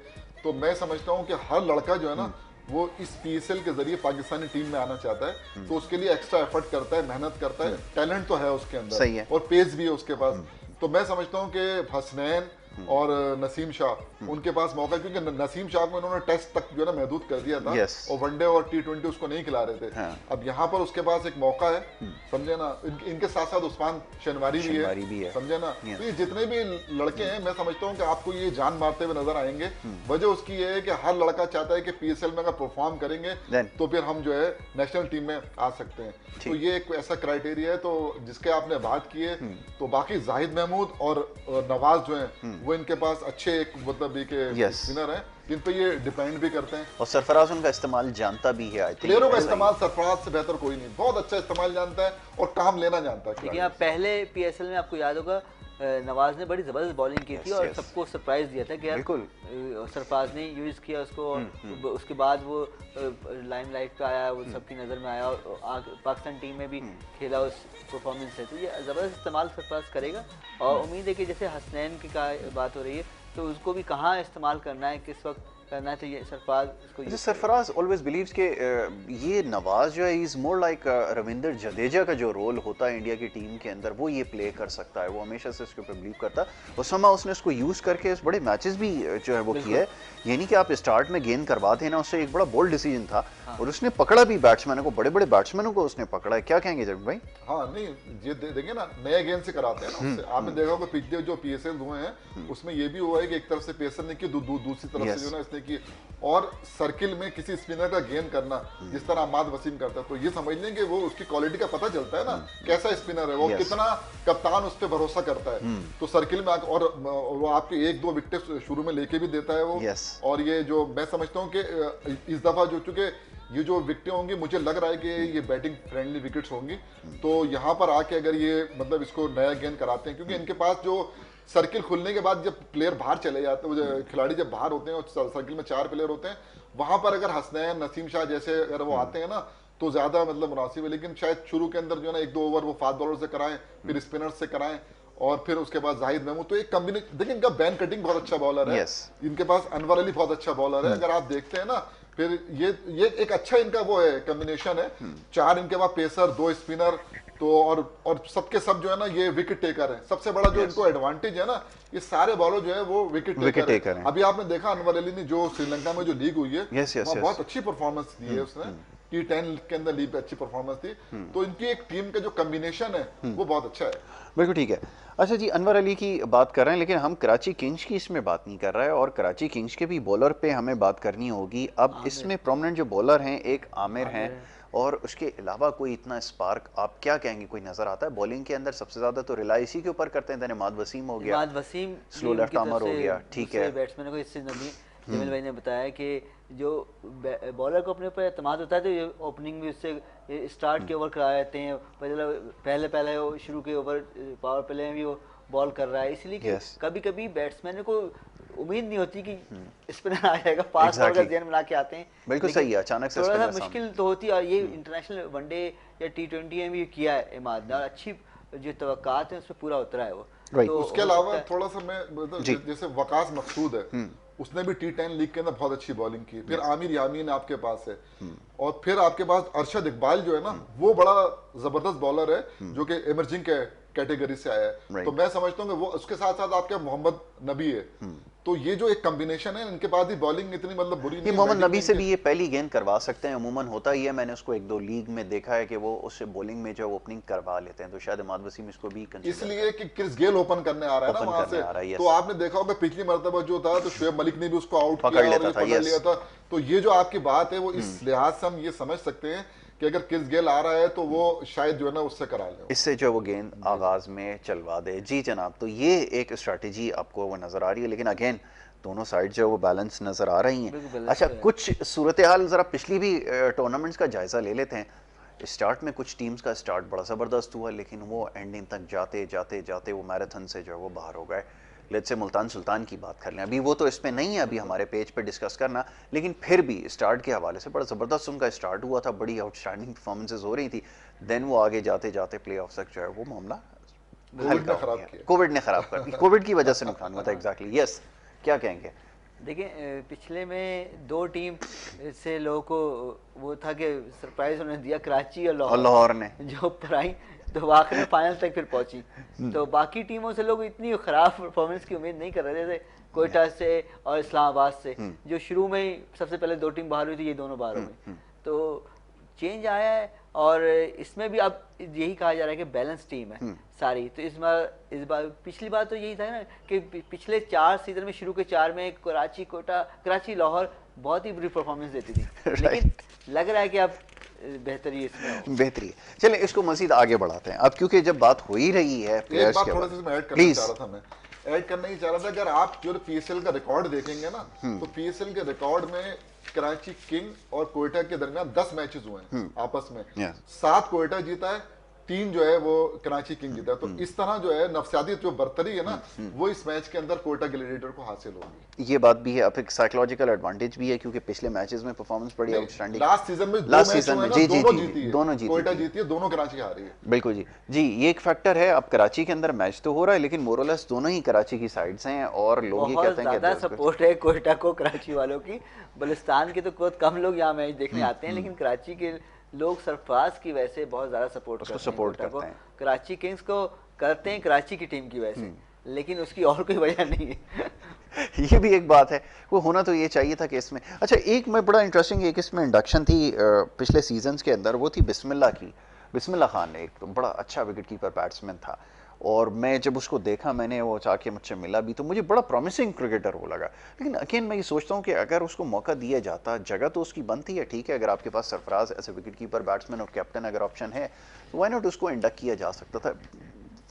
तो मैं समझता हूँ कि हर लड़का जो है ना वो इस पीएसएल के जरिए पाकिस्तानी टीम में आना चाहता है, तो उसके लिए एक्स्ट्रा एफर्ट करता है, मेहनत करता है, टैलेंट तो है उसके अंदर, सही है, और पेस भी है उसके पास। तो मैं समझता हूँ कि हसनैन और नसीम शाह उनके पास मौका, क्योंकि नसीम शाह को इन्होंने टेस्ट तक जो है ना महदूद कर दिया था, और वनडे और T20 उसको नहीं खिला रहे थे। अब यहाँ पर उसके पास एक मौका है, समझे ना। इनके साथ साथ उस्मान शनवारी भी है, समझे ना। तो ये जितने भी लड़के हैं, मैं समझता हूँ कि आपको ये जान मारते हुए नजर आएंगे। वजह उसकी ये है कि हर लड़का चाहता है कि पीएसएल में अगर परफॉर्म करेंगे तो फिर हम जो है नेशनल टीम में आ सकते हैं। तो ये एक ऐसा क्राइटेरिया है तो जिसके आपने बात की है। तो बाकी जाहिद महमूद और नवाज जो है वो इनके पास अच्छे एक मतलब स्पिनर हैं, जिन पे ये डिपेंड भी करते हैं, और सरफराज उनका इस्तेमाल जानता भी है। प्लेयरों का इस्तेमाल सरफराज से बेहतर कोई नहीं, बहुत अच्छा इस्तेमाल जानता है और काम लेना जानता है। देखिए आप पहले पीएसएल में आपको याद होगा नवाज ने बड़ी जबरदस्त बॉलिंग की थी और सबको सरप्राइज दिया था कि यार सरफराज ने यूज किया उसको, और उसके बाद वो लाइमलाइट पे आया, वो सबकी नज़र में आया और पाकिस्तान टीम में भी खेला उस परफॉर्मेंस से। तो ये ज़बरदस्त इस्तेमाल सरफराज करेगा, और उम्मीद है कि जैसे हसनैन की बात हो रही है तो उसको भी कहाँ इस्तेमाल करना है, किस वक्त करना चाहिए सरफराज ऑलवेज बिलीव्स के ये नवाज जो है is more like Ravindra Jadeja का जो रोल होता है इंडिया की टीम के अंदर, वो ये प्ले कर सकता है। वो हमेशा से इसके ऊपर बिलीव करता है और समय उसने उसको यूज करके इस बड़े मैचेस भी जो है वो किया है। ये नहीं कि आप स्टार्ट में गेंद करवा देना, उससे एक बड़ा बोल्ड डिसीजन था और उसने पकड़ा भी बैट्समैनों को, बड़े बड़े बैट्समैनों को उसने पकड़ा है। क्या कहेंगे जब भाई? हाँ नहीं, ये देखिए ना, नए गेंद से कराते हैं ना। आपने देखा होगा पिछले जो पीएसएल हुए हैं उसमें ये भी हुआ है कि एक तरफ से पेसर ने की, दूसरी तरफ से जो ना इसने की, और सर्किल में किसी स्पिनर का गेंद करना जिस तरह अहमद वसीम करता है, तो ये समझ लें कि वो उसकी क्वालिटी का पता चलता है ना, कैसा स्पिनर है वो, कितना कप्तान उस पर भरोसा करता है। तो सर्किल में और वो आपके 1-2 विकेट शुरू में लेके भी देता है वो। और ये जो मैं समझता हूँ कि इस दफा जो चूंकि ये जो विकेटें होंगी, मुझे लग रहा है कि ये बैटिंग फ्रेंडली विकेट्स होंगी, तो यहाँ पर आके अगर ये मतलब इसको नया गेंद कराते हैं, क्योंकि इनके पास जो सर्किल खुलने के बाद जब प्लेयर बाहर चले जाते हैं, खिलाड़ी जब बाहर होते हैं और सर्किल में 4 प्लेयर होते हैं, वहां पर अगर हसनैन नसीम शाह जैसे अगर वो आते हैं ना तो ज्यादा मतलब मुनासिब है। लेकिन शायद शुरू के अंदर जो है ना 1-2 ओवर वो फास्ट बॉलर से कराएं, फिर स्पिनर से कराएं, और फिर उसके बाद जाहिद महमूद। तो एक कॉम्बिनेशन देखिए, इनका बैन कटिंग बहुत अच्छा बॉलर है, इनके पास अनवर अली बहुत अच्छा बॉलर है। अगर आप देखते हैं ना फिर ये एक अच्छा इनका वो है कॉम्बिनेशन है, 4 इनके पास पेसर, 2 स्पिनर, तो और सबके सब जो है ना ये विकेट टेकर है। सबसे बड़ा जो इनको एडवांटेज है ना, ये सारे बॉलर जो है वो विकेट टेकर है। अभी आपने देखा अनवर अली ने जो श्रीलंका में जो लीग हुई है, वहाँ बहुत अच्छी परफॉर्मेंस दी है उसने, T10 के अंदर लीग पे अच्छी परफॉर्मेंस थी। तो इनकी एक टीम का जो कॉम्बिनेशन है वो बहुत अच्छा है। बिल्कुल ठीक है। अच्छा जी, अनवर अली की बात कर रहे हैं, लेकिन हम कराची किंग्स की इसमें बात नहीं कर रहे हैं, और कराची किंग्स के भी बॉलर पे हमें बात करनी होगी। अब इसमें प्रोमिनेंट जो बॉलर हैं, एक आमिर हैं, और उसके अलावा कोई इतना स्पार्क आप क्या कहेंगे कोई नजर आता है? बॉलिंग के अंदर सबसे ज्यादा तो रिलाई इसी के ऊपर करते हैं, इमाद वसीम हो गया, Imad Wasim slow left armer हो गया, ठीक है, बैट्समैन को इससे नबी जमील भाई ने बताया कि जो बॉलर को अपने ऊपर एतमाद होता है तो ये ओपनिंग भी उससे स्टार्ट के ओवर करा देते हैं, पहले वो शुरू के ओवर पावर प्ले में भी वो बॉल कर रहा है, इसलिए कि कभी कभी बैट्समैन को उम्मीद नहीं होती कि स्पिनर आ जाएगा, पास बॉल ध्यान बना के आते हैं। बिल्कुल सही है, अचानक से थोड़ा सा मुश्किल तो होती है, और ये इंटरनेशनल वनडे या T20 में भी किया है इमाद, अच्छी जो तवक्कात है उस पर पूरा उतरा है वो। तो उसके अलावा थोड़ा सा मैं जैसे वकास मकसूद है, उसने भी T10 लीग के अंदर बहुत अच्छी बॉलिंग की। फिर आमिर यामीन आपके पास है, और फिर आपके पास अरशद इकबाल जो है ना, वो बड़ा जबरदस्त बॉलर है जो कि इमर्जिंग कैटेगरी से आया है। तो मैं समझता हूँ कि वो उसके साथ साथ आपके मोहम्मद नबी है, तो ये जो एक कॉम्बिनेशन है, इनके बाद ही बॉलिंग इतनी मतलब बुरी नहीं है। मोहम्मद नबी से भी ये पहली गेंद करवा सकते हैं, अमूमन होता ही है, मैंने उसको 1-2 लीग में देखा है कि वो उससे बॉलिंग में जो ओपनिंग करवा लेते हैं, तो शायद इमाद वसीम इसको भी इसलिए कि क्रिस गेल ओपन करने आ रहा है ना वहां से, तो आपने देखा होगा पिछली मरतबा जो था तो शुएब मलिक ने भी उसको आउट पकड़ लिया था। तो ये जो आपकी बात है वो इस लिहाज से हम ये समझ सकते हैं कि अगर क्रिस गेल आ रहा है तो वो शायद जो है ना उससे करा ले, इससे जो वो गेंद आगाज में चलवा दे। जी जनाब, तो ये एक स्ट्रैटेजी आपको वो नजर आ रही है, लेकिन अगेन दोनों साइड जो है वो बैलेंस नजर आ रही हैं। अच्छा, कुछ सूरत हाल जरा पिछली भी टूर्नामेंट्स का जायजा ले लेते हैं। स्टार्ट में कुछ टीम्स का स्टार्ट बड़ा ज़बरदस्त हुआ, लेकिन वो एंडिंग तक जाते जाते जाते वो मैराथन से जो है वो बाहर हो गए। लेट्स से मुल्तान सुल्तान की बात कर लें, अभी वो तो इसमें नहीं है अभी हमारे पेज पे डिस्कस करना, लेकिन फिर भी स्टार्ट के हवाले से बड़ा ज़बरदस्त उनका स्टार्ट हुआ था, बड़ी आउटस्टैंडिंग परफॉर्मेंसेज हो रही थी, देन वो आगे जाते जाते प्ले ऑफ तक जो है वो मामला हल्का हो गया। कोविड ने ख़राब कर दी, कोविड की वजह से नुकसान हुआ था। एग्जैक्टली, यस, क्या कहेंगे? देखिए, पिछले में 2 टीम से लोगों को वो था कि सरप्राइज उन्होंने दिया, कराची और लाहौर ने जो पर आई, तो आखिर में फाइनल तक फिर पहुंची। तो बाकी टीमों से लोग इतनी खराब परफॉर्मेंस की उम्मीद नहीं कर रहे थे, कोयटा से और इस्लामाबाद से, जो शुरू में ही सबसे पहले 2 टीम बाहर हुई थी, ये दोनों बाहर हो गई। तो चेंज आया है, और इसमें भी अब यही कहा जा रहा है कि बैलेंस टीम है सारी। तो इस बार पिछली बार तो यही था ना कि पिछले 4 सीजन में शुरू के 4 में कराची, कोटा, कराची, लाहौर बहुत ही बुरी परफॉर्मेंस देती थी, लेकिन लग रहा है कि अब बेहतरी इसमें बेहतरी है। चलिए इसको मजीद आगे बढ़ाते हैं अब, क्योंकि जब बात हो ही रही है एक बात थोड़ा सा मैं ऐड करना चाह रहा था, मैं ऐड करना ही चाह रहा था, अगर आप जो PSL का रिकॉर्ड देखेंगे ना, तो PSL के रिकॉर्ड में कराची किंग और कोयटा के दरमियान 10 मैचेस हुए हैं आपस में, 7 कोयटा जीता है, 3 जो है वो कराची किंग जीता है। तो इस तरह जो है नफसियाती जो बर्तरी है ना, वो इस मैच के अंदर कोयटा ग्लैडिएटर को हासिल होगी। ये बात भी है, अब एक साइकोलॉजिकल एडवांटेज भी है, क्योंकि पिछले मैचेस में परफॉर्मेंस बड़ी आउटस्टैंडिंग, लास्ट सीजन में दोनों जीती, कोयटा जीती है, दोनों कराची हारी है। बिल्कुल जी, ये एक फैक्टर है। अब कराची के अंदर मैच तो हो रहा है, लेकिन मोरलेस दोनों ही कराची की साइड्स हैं, और लोग ये कहते हैं कि ज्यादा सपोर्ट है कोयटा को कराची वालों की। बलुस्तान के तो बहुत कम लोग यहाँ मैच देखने आते हैं, लेकिन कराची के लोग सरफराज की वजह से बहुत ज्यादा सपोर्ट करते हैं। कराची किंग्स को करते हैं कराची की टीम की वजह से, लेकिन उसकी और कोई वजह नहीं है। ये भी एक बात है, वो होना तो ये चाहिए था कि इसमें। अच्छा, एक में बड़ा इंटरेस्टिंग एक इसमें इंडक्शन थी पिछले सीजन्स के अंदर, वो थी बिस्मिल्लाह की। बिस्मिल्लाह खान एक तो बड़ा अच्छा विकेट कीपर बैट्समैन था, और मैं जब उसको देखा, मैंने वो जाके मुझसे मिला भी, तो मुझे बड़ा प्रॉमिसिंग क्रिकेटर वो लगा। लेकिन अगेन मैं ये सोचता हूँ कि अगर उसको मौका दिया जाता, जगह तो उसकी बनती है, ठीक है, अगर आपके पास सरफराज ऐसे विकेट कीपर बैट्समैन और कैप्टन अगर ऑप्शन है, तो व्हाई नॉट उसको इंडक्ट किया जा सकता था।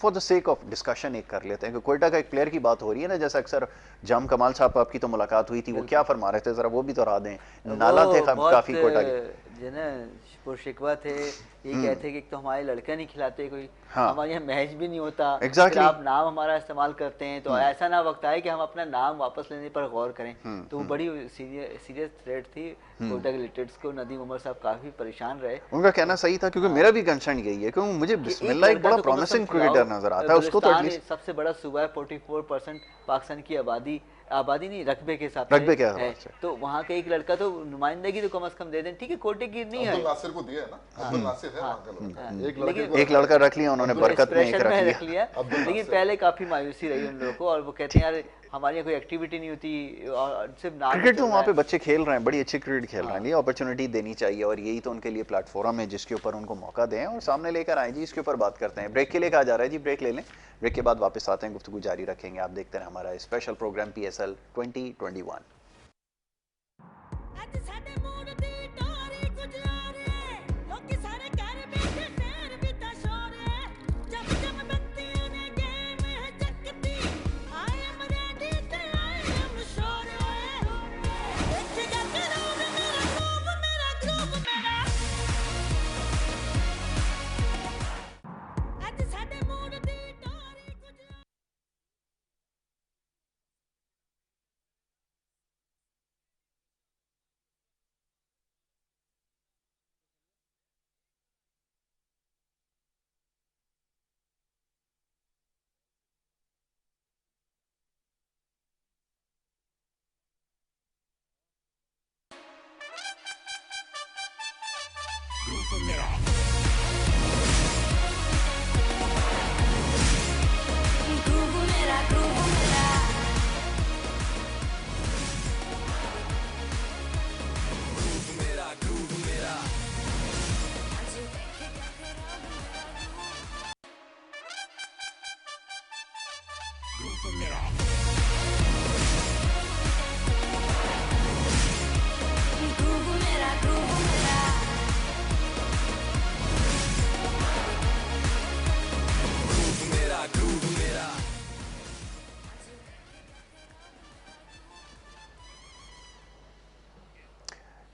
For the sake of discussion एक कर लेते हैं कि कोयटा का एक प्लेयर की बात हो रही है ना, जैसे अक्सर जाम कमाल साहब आपकी तो मुलाकात हुई थी, वो क्या फरमा रहे थे, जरा वो भी दोहरा दें। नाला थे काफी कोयटा के, शिकवा थे, ये कहते कि तो हमारे लड़के नहीं खिलाते कोई, हाँ, हमारे यहाँ मैच भी नहीं होता, exactly, आप नाम हमारा इस्तेमाल करते हैं, तो ऐसा ना वक्त आए कि हम अपना नाम वापस लेने पर गौर करें। तो बड़ी सीरियस थ्रेट थी कोयटा के लिटर्स को। नदीम उमर साहब काफी परेशान रहे। उनका कहना सही था, क्योंकि मेरा भी कंसर्न यही है, क्योंकि मुझे बिस्मिल्लाह एक बड़ा प्रॉमिसिंग क्रिकेटर नजर आता है। उसको तो सबसे बड़ा सूबा है, 44% पाकिस्तान की आबादी आबादी नहीं, रकबे के हिसाब रकबे के है, हिसाब से। तो वहाँ का एक लड़का तो नुमाइंदगी तो कम से कम दे दें, ठीक है, कोटे की नहीं है, अब्दुल नासिर को दिया है ना, अब्दुल नासिर है वहाँ का लड़का। एक लड़का रख लिया उन्होंने, बरकत में एक रख लिया। लेकिन पहले काफी मायूसी रही उन लोगों को, और वो कहते हैं यार हमारे यहाँ कोई एक्टिविटी नहीं होती और सिर्फ नाम क्रिकेट तो वहाँ पे बच्चे खेल रहे हैं, बड़ी अच्छी क्रिकेट खेल रहे हैं, ये अपॉर्चुनिटी देनी चाहिए और यही तो उनके लिए प्लेटफॉर्म है जिसके ऊपर उनको मौका दें और सामने लेकर आए जी। इसके ऊपर बात करते हैं, ब्रेक के लिए कहा जा रहा है जी, ब्रेक ले लें, ब्रेक के बाद वापस आते हैं, गुफ्तगू जारी रखेंगे। आप देखते हैं हमारा स्पेशल प्रोग्राम PSL 2021।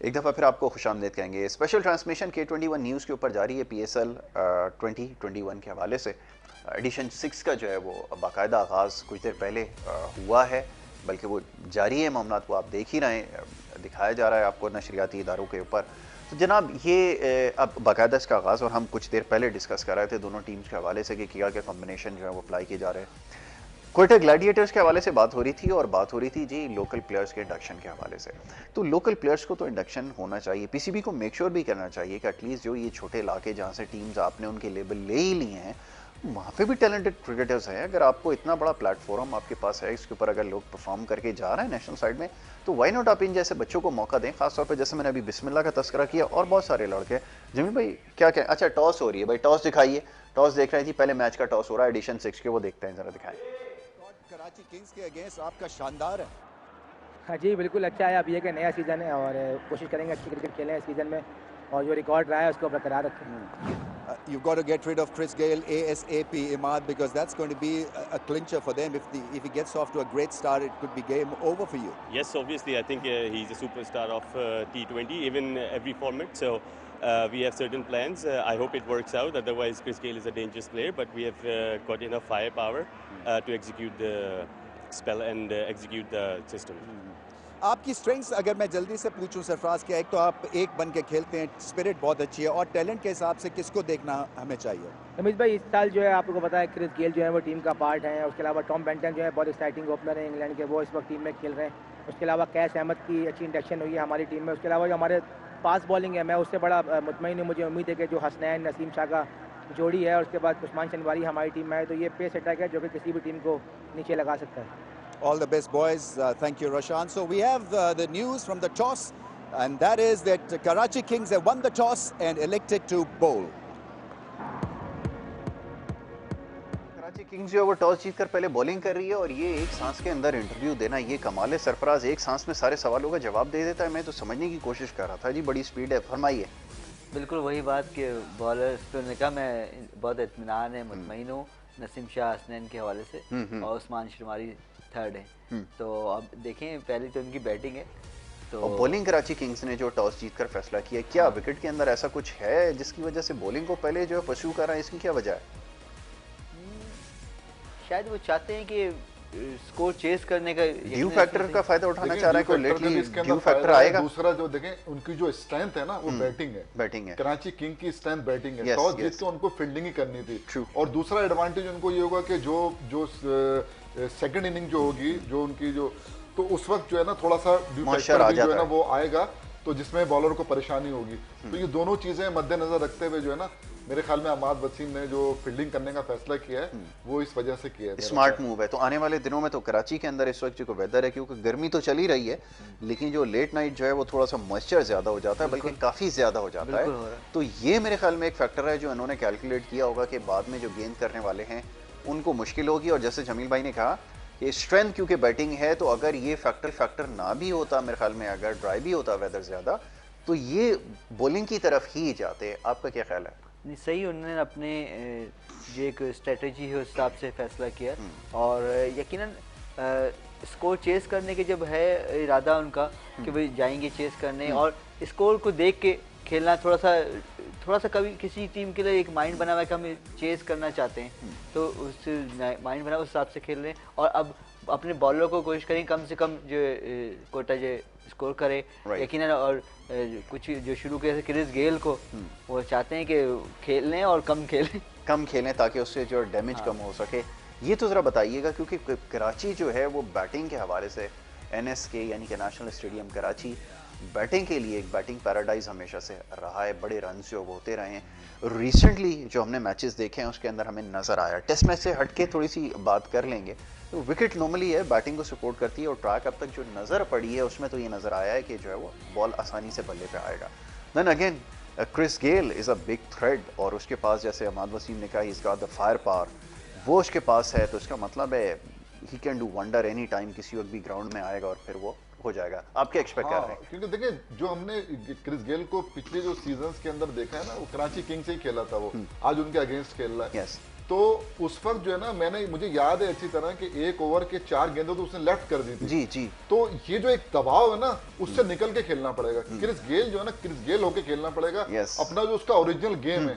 एक दफ़ा फिर आपको खुशामदीद कहेंगे। स्पेशल ट्रांसमिशन K21 न्यूज़ के ऊपर जारी है PSL 2021 के हवाले से। एडिशन 6 का जो है वो बाकायदा आगाज़ कुछ देर पहले हुआ है, बल्कि वो जारी है, मामला को आप देख ही रहे हैं, दिखाया जा रहा है आपको नशरियाती इदारों के ऊपर। तो जनाब ये अब बाकायदा इसका आगाज़, और हम कुछ देर पहले डिस्कस कर रहे थे दोनों टीम्स के हवाले से कि क्या क्या कॉम्बिनेशन जो है वो अप्लाई किए जा रहे हैं। क्वेटा ग्लैडिएटर्स के हवाले से बात हो रही थी और बात हो रही थी जी लोकल प्लेयर्स के इंडक्शन के हवाले से। तो लोकल प्लेयर्स को तो इंडक्शन होना चाहिए, PCB को मेक श्योर भी करना चाहिए कि एटलीस्ट जो ये छोटे इलाके जहाँ से टीम्स आपने उनके लेवल ले ही लिए हैं वहाँ पे भी टैलेंटेड क्रिकेटर्स हैं। अगर आपको इतना बड़ा प्लेटफॉर्म आपके पास है, इसके ऊपर अगर लोग परफॉर्म करके जा रहे हैं नेशनल साइड में, तो वाई नॉट आप इन जैसे बच्चों को मौका दें। खासतौर पर जैसे मैंने अभी बिस्मिल्लाह का तस्करा किया और बहुत सारे लड़के। जमी भाई क्या क्या, अच्छा टॉस हो रही है भाई, टॉस दिखाइए, टॉस देख रहे हैं जी, पहले मैच का टॉस हो रहा है एडिशन 6 के, वो देखते हैं, जरा दिखाएं। कराची किंग्स के अगेंस्ट आपका शानदार है। हाँ जी बिल्कुल अच्छा है, अब ये कि नया सीज़न है और कोशिश करेंगे अच्छी क्रिकेट खेलें इस सीज़न में और जो रिकॉर्ड रहा है उसको बरकरार रखें। You've got to get rid of Chris Gayle ASAP, Imad, because that's going to be a clincher for them. If he gets off to a great start, it could be game over for you. Yes, obviously, I think he's a superstar of T20, even every format. So we have certain plans. I hope it works out. Otherwise, Chris Gayle is a dangerous player, but we have got enough firepower to execute the spell and execute the system. आपकी strengths अगर मैं जल्दी से पूछूं सरफराज के, एक तो आप एक बन के खेलते हैं, स्पिरिट बहुत अच्छी है, और टैलेंट के हिसाब से किसको देखना हमें चाहिए? रमेश भाई इस साल जो है आपको पता है क्रिस गेल जो है वो टीम का पार्ट है, उसके अलावा टॉम बेंटन जो है बहुत एक्साइटिंग ओपनर है इंग्लैंड के, वो इस वक्त टीम में खेल रहे हैं। उसके अलावा कैश अहमद की अच्छी इंडक्शन हुई है हमारी टीम में। उसके अलावा जो हमारे फास्ट बॉलिंग है, मैं उससे बड़ा मुतमईन हूँ, मुझे उम्मीद है कि जो हसनैन नसीम शाह का जोड़ी है और उसके बाद उस्मान शनवारी हमारी टीम में है, तो ये पेस अटैक है जो कि किसी भी टीम को नीचे लगा सकता है। All the best, boys. Thank you, Roshan. So we have the news from the toss, and that is that Karachi Kings have won the toss and elected to bowl. Karachi Kings जो है वो toss जीतकर पहले bowling कर रही है और ये एक सांस के अंदर इंटरव्यू देना, ये कमाल है। सरफराज एक सांस में सारे सवालों का जवाब दे देता है। मैं तो समझने की कोशिश कर रहा था जी, बड़ी स्पीड है, फरमाइए। बिल्कुल वही बात कि बॉलर्स पे उन्होंने कहा मैं बहुत इत्मीनान है, मुतमईन हूँ नसीम शाह हसनैन के हवाले से, और उस्मान शनवारी थर्ड है। तो अब देखें, पहले तो इनकी बैटिंग है, तो बॉलिंग कराची किंग्स ने जो टॉस जीतकर फैसला किया, क्या विकेट के अंदर ऐसा कुछ है जिसकी वजह से बॉलिंग को पहले जो है परस्यू कर रहा है, इसकी क्या वजह है? शायद वो चाहते हैं कि स्कोर चेस करने का ड्यू फैक्टर का फायदा उठाना चाह रहा है कोई, लेटली ड्यू फैक्टर आएगा। दूसरा जो देखें उनकी जो स्ट्रेंथ है ना वो बैटिंग है। कराची किंग की स्ट्रेंथ बैटिंग है, टॉस जीत के उनको फील्डिंग ही करनी थी। और दूसरा एडवांटेज उनको ये होगा कि जो सेकंड इनिंग जो होगी, जो उनकी जो तो उस वक्त जो है ना थोड़ा सा मॉइस्चर जो है ना वो आएगा, तो जिसमें बॉलर को परेशानी होगी। तो ये दोनों चीजें मद्देनजर रखते हुए जो है ना, मेरे ख्याल में अहमद वसीम ने जो फील्डिंग करने का फैसला किया है वो इस वजह से किया है। स्मार्ट मूव है। तो आने वाले दिनों में तो कराची के अंदर इस वक्त जो वेदर है, क्योंकि गर्मी तो चली रही है, लेकिन जो लेट नाइट जो है वो थोड़ा सा मॉइस्चर ज्यादा हो जाता है, बल्कि काफी ज्यादा हो जाता है। तो ये मेरे ख्याल में एक फैक्टर है जो इन्होंने कैलकुलेट किया होगा कि बाद में जो गेंद करने वाले हैं उनको मुश्किल होगी। और जैसे जमील भाई ने कहा कि स्ट्रेंथ क्योंकि बैटिंग है, तो अगर ये फैक्टर ना भी होता, मेरे ख्याल में अगर ड्राई भी होता वेदर ज्यादा, तो ये बॉलिंग की तरफ ही जाते। आपका क्या ख्याल है? नहीं, सही, उन्होंने अपने जो एक स्ट्रेटजी है उस हिसाब से फैसला किया। और यकीनन स्कोर चेस करने के जब है इरादा उनका कि भाई जाएंगे चेस करने, और स्कोर को देख के खेलना थोड़ा सा कभी किसी टीम के लिए एक माइंड बना हुआ है कि हम चेस करना चाहते हैं, तो उस माइंड बना उस हिसाब से खेल रहे हैं। और अब अपने बॉलर को कोशिश करें कम से कम जो कोटा जो स्कोर करे यकीनन। और कुछ जो शुरू किया क्रिस गेल को वो चाहते हैं कि खेलें और कम खेलें ताकि उससे जो डैमेज कम हो सके। ये तो ज़रा बताइएगा, क्योंकि कराची जो है वो बैटिंग के हवाले से NSK यानी कि नेशनल स्टेडियम कराची बैटिंग के लिए एक बैटिंग पैराडाइज हमेशा से रहा है, बड़े रन जो होते रहे हैं। रिसेंटली जो हमने मैचेस देखे हैं उसके अंदर हमें नज़र आया, टेस्ट मैच से हटके थोड़ी सी बात कर लेंगे, तो विकेट नॉर्मली है बैटिंग को सपोर्ट करती है, और ट्रैक अब तक जो नज़र पड़ी है उसमें तो ये नज़र आया है कि जो है वो बॉल आसानी से बल्ले पे आएगा। Then again Chris Gayle is a big threat, और उसके पास जैसे अहमद वसीम ने कहा is got the fire power, वो उसके पास है, तो इसका मतलब है he can do wonder any time, किसी वक्त भी ग्राउंड में आएगा और फिर वो हो जाएगा। आप क्या एक्सपेक्ट कर रहे हैं? क्योंकि देखिए जो हमने क्रिस गेल को पिछले जो सीजन्स के अंदर देखा है ना, वो कराची किंग्स से ही खेला था, वो आज उनके अगेंस्ट खेल रहा है। तो उस वक्त जो है ना, मुझे याद है अच्छी तरह कि 1 ओवर के 4 गेंदों तो उसने लेफ्ट कर दी थी। जी। तो ये जो एक दबाव है ना, उससे निकल के खेलना पड़ेगा। क्रिस गेल जो है ना, क्रिस गेल होके खेलना पड़ेगा। अपना जो उसका ओरिजिनल गेम है।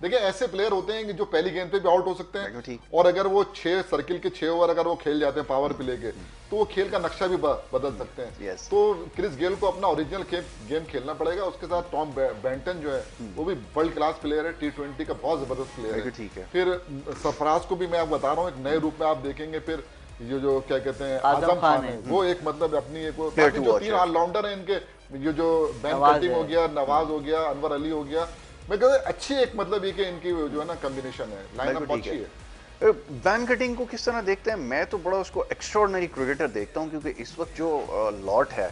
देखिए ऐसे प्लेयर होते हैं कि जो पहली गेंद पे भी आउट हो सकते हैं, और अगर वो 6 सर्किल के 6 ओवर अगर वो खेल जाते हैं पावर प्ले के, तो वो खेल का नक्शा भी बदल सकते हैं। तो क्रिस गेल को अपना ओरिजिनल गेम खेलना पड़ेगा। उसके साथ टॉम बेंटन जो है वो भी वर्ल्ड क्लास प्लेयर है, T20 का बहुत जबरदस्त प्लेयर है। ठीक है। फिर सरफराज को भी मैं आपको बता रहा हूँ एक नए रूप में आप देखेंगे। फिर ये जो क्या कहते हैं आजम खान है, वो एक मतलब अपनी एक जो 3 ऑलराउंडर है इनके, ये जो बैन कटिंग हो गया, नवाज हो गया, अनवर अली हो गया, मैं कहता अच्छी एक मतलब ये कि इनकी जो है ना कॉम्बिनेशन है, लाइनअप अच्छी है। बैन कटिंग को किस तरह देखते हैं? मैं तो बड़ा उसको एक्स्ट्राऑर्डिनरी क्रिकेटर देखता हूं, क्योंकि इस वक्त जो लॉट है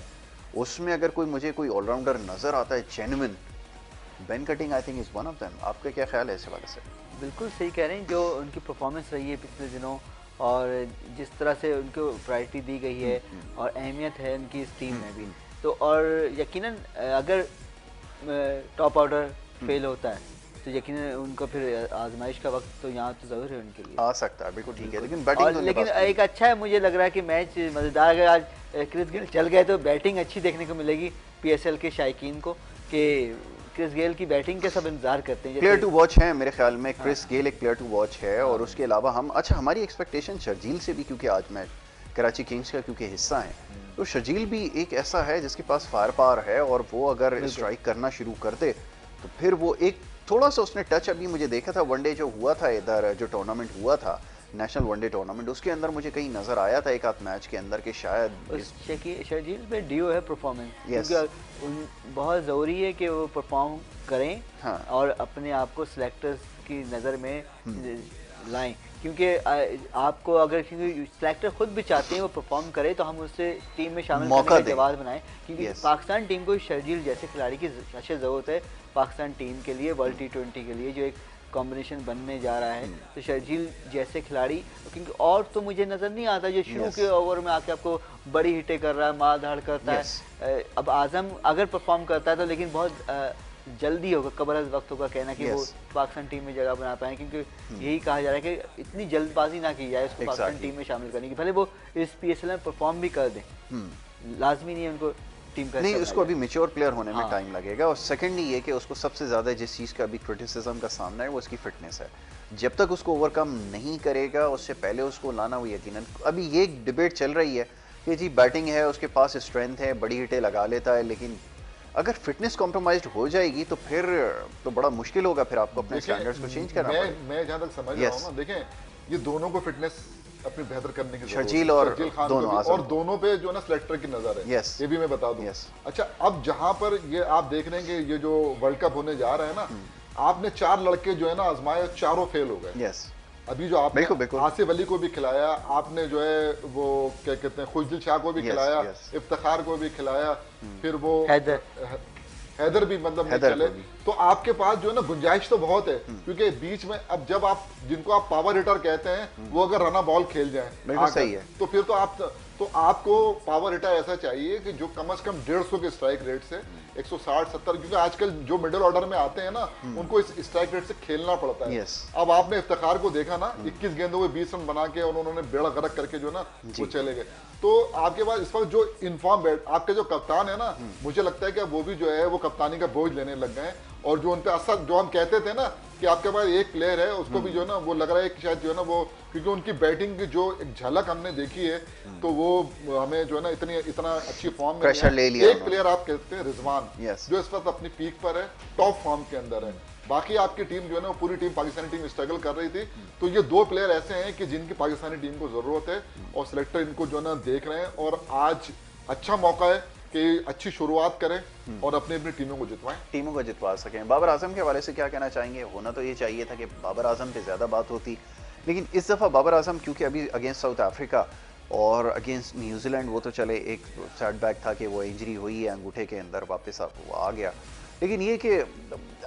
उसमें अगर मुझे कोई ऑलराउंडर नजर आता है genuine, ban cutting I think is one of them. आपका क्या ख्याल है इस हवाले से? बिल्कुल सही कह रहे हैं, जो उनकी परफॉर्मेंस रही है पिछले दिनों और जिस तरह से उनको प्रायोरिटी दी गई है और अहमियत है उनकी इस टीम में भी, तो और यकीनन अगर टॉप ऑर्डर फेल होता है तो यकीनन उनको फिर आजमाइश का वक्त तो यहाँ तो जरूर है उनके लिए, आ सकता है। बिल्कुल ठीक है, लेकिन बैटिंग लेकिन एक अच्छा है, मुझे लग रहा है कि मैच मज़ेदार। अगर आज क्रिस गेल चल गए तो बैटिंग अच्छी देखने को मिलेगी PSL के शायकीन को, कि क्रिस गेल की बैटिंग के सब इंतजार करते हैं। प्लेयर टू वॉच है मेरे ख्याल में, क्रिस गेल एक प्लेयर टू वॉच है। और उसके अलावा हम हमारी एक्सपेक्टेशन शर्जील से भी, क्योंकि आज मैच कराची किंग्स का क्योंकि हिस्सा है, तो शर्जील भी एक ऐसा है जिसके पास फायर पावर है, और वो अगर स्ट्राइक करना शुरू कर दे तो फिर वो एक थोड़ा सा उसने टच, अभी मुझे देखा था वनडे जो हुआ था इधर, जो टूर्नामेंट हुआ था नेशनल वनडे टूर्नामेंट, उसके अंदर मुझे कहीं नजर आया था एक आध मैच के अंदर कि शायद शर्जील में डियो है परफॉर्मेंस, क्योंकि बहुत ज़रूरी है कि वो परफॉर्म करें। हाँ। और अपने आप को सिलेक्टर्स की नज़र में लाएं, क्योंकि आपको अगर सिलेक्टर खुद भी चाहते हैं वो परफॉर्म करे तो हम उससे टीम में शामिल करने का जवाब बनाएं, क्योंकि पाकिस्तान टीम को शर्जील जैसे खिलाड़ी की ज़रूरत है पाकिस्तान टीम के लिए, वर्ल्ड T20 के लिए जो एक कॉम्बिनेशन बनने जा रहा है। तो शर्जील जैसे खिलाड़ी, क्योंकि और तो मुझे नज़र नहीं आता जो शुरू के ओवर में आके आपको बड़ी हिटें कर रहा है, मार धाड़ करता है। अब आजम अगर परफॉर्म करता है तो लेकिन बहुत जल्दी होगा, कब्र अज़ वक्त होगा कहना कि वो पाकिस्तान टीम में जगह बना पाए, क्योंकि यही कहा जा रहा है कि इतनी जल्दबाजी ना की जाए उसको पाकिस्तान टीम में शामिल करने की। भले वो इस PSL में परफॉर्म भी कर दें, लाजमी नहीं है उनको टीम का, नहीं उसको अभी मैच्योर प्लेयर होने में टाइम लगेगा। और सेकेंडली ये कि उसको सबसे ज़्यादा जिस चीज़ का अभी क्रिटिसिज्म का सामना है वो उसकी फिटनेस है। जब तक उसको ओवरकम नहीं करेगा उससे पहले उसको लाना, वो यकीनन अभी ये डिबेट चल रही है कि जी बैटिंग है, उसके पास स्ट्रेंथ है, बड़ी हिटें लगा लेता है, लेकिन अगर फिटनेस कॉम्प्रोमाइज्ड हो जाएगी तो फिर तो बड़ा मुश्किल होगा फिर आपको अपने स्टैंडर्ड्स को चेंज करना पड़ेगा। मैं जहाँ तक समझ रहा हूँ ना, देखें ये दोनों को फिटनेस अपनी बेहतर करने की शर्जील और शर्जील खान दोनों, को भी, और दोनों पे जो है ना सिलेक्टर की नजर है। Yes. ये भी मैं बता दूं। Yes. अच्छा, अब जहां पर ये आप देख रहे हैं कि ये जो वर्ल्ड कप होने जा रहा है ना, आपने 4 लड़के जो है ना आजमाए, चारों फेल हो गए। यस, अभी जो आपने बिल्कुल। आसिफ अली को भी खिलाया, आपने जो है वो क्या कहते हैं खुशदिल शाह को भी खिलाया, इफ्तिखार को भी खिलाया, फिर वो हैदर भी मतलब नहीं चले। तो आपके पास जो है ना गुंजाइश तो बहुत है, क्योंकि बीच में अब जब आप जिनको आप पावर हिटर कहते हैं वो अगर रना बॉल खेल जाए सही है, तो फिर तो आपको पावर हिटर ऐसा चाहिए कि जो कम से कम 150 के स्ट्राइक रेट से 160-70, क्योंकि आजकल जो मिडिल ऑर्डर में आते हैं ना उनको इस स्ट्राइक रेट से खेलना पड़ता है। अब आपने इफ्तिखार को देखा ना, 21 गेंदों में 20 रन बना के और उन्होंने बेड़ा गर्क करके जो ना वो चले गए। तो आपके पास इस वक्त जो इन्फॉर्म आपके जो कप्तान है ना, मुझे लगता है कि वो भी जो है वो कप्तानी का बोझ लेने लग गए हैं, और जो उनपे असर जो हम कहते थे ना कि आपके पास एक प्लेयर है, उसको भी जो है ना वो लग रहा है कि शायद जो है ना वो, क्योंकि उनकी बैटिंग की जो एक झलक हमने देखी है तो वो हमें जो है ना इतना अच्छी फॉर्म में प्रेशर ले लिया। एक प्लेयर आप कहते हैं रिजवान, जो इस वक्त अपनी पीक पर है, टॉप फॉर्म के अंदर है। बाकी आपकी टीम जो है ना, पूरी टीम पाकिस्तानी टीम स्ट्रगल कर रही थी। तो ये 2 प्लेयर ऐसे हैं कि जिनकी पाकिस्तानी टीम को जरूरत है, और सिलेक्टर इनको जो है ना देख रहे हैं, और आज अच्छा मौका है कि अच्छी शुरुआत करें और अपनी अपनी टीमों को जितवा सकें। बाबर आजम के हवाले से क्या कहना चाहेंगे? होना तो ये चाहिए था कि बाबर आजम पे ज्यादा बात होती, लेकिन इस दफा बाबर आजम क्योंकि अभी अगेंस्ट साउथ अफ्रीका और अगेंस्ट न्यूजीलैंड, वो तो चले एक सेटबैक था कि वो इंजरी हुई है अंगूठे के अंदर, वापस वो आ गया, लेकिन ये कि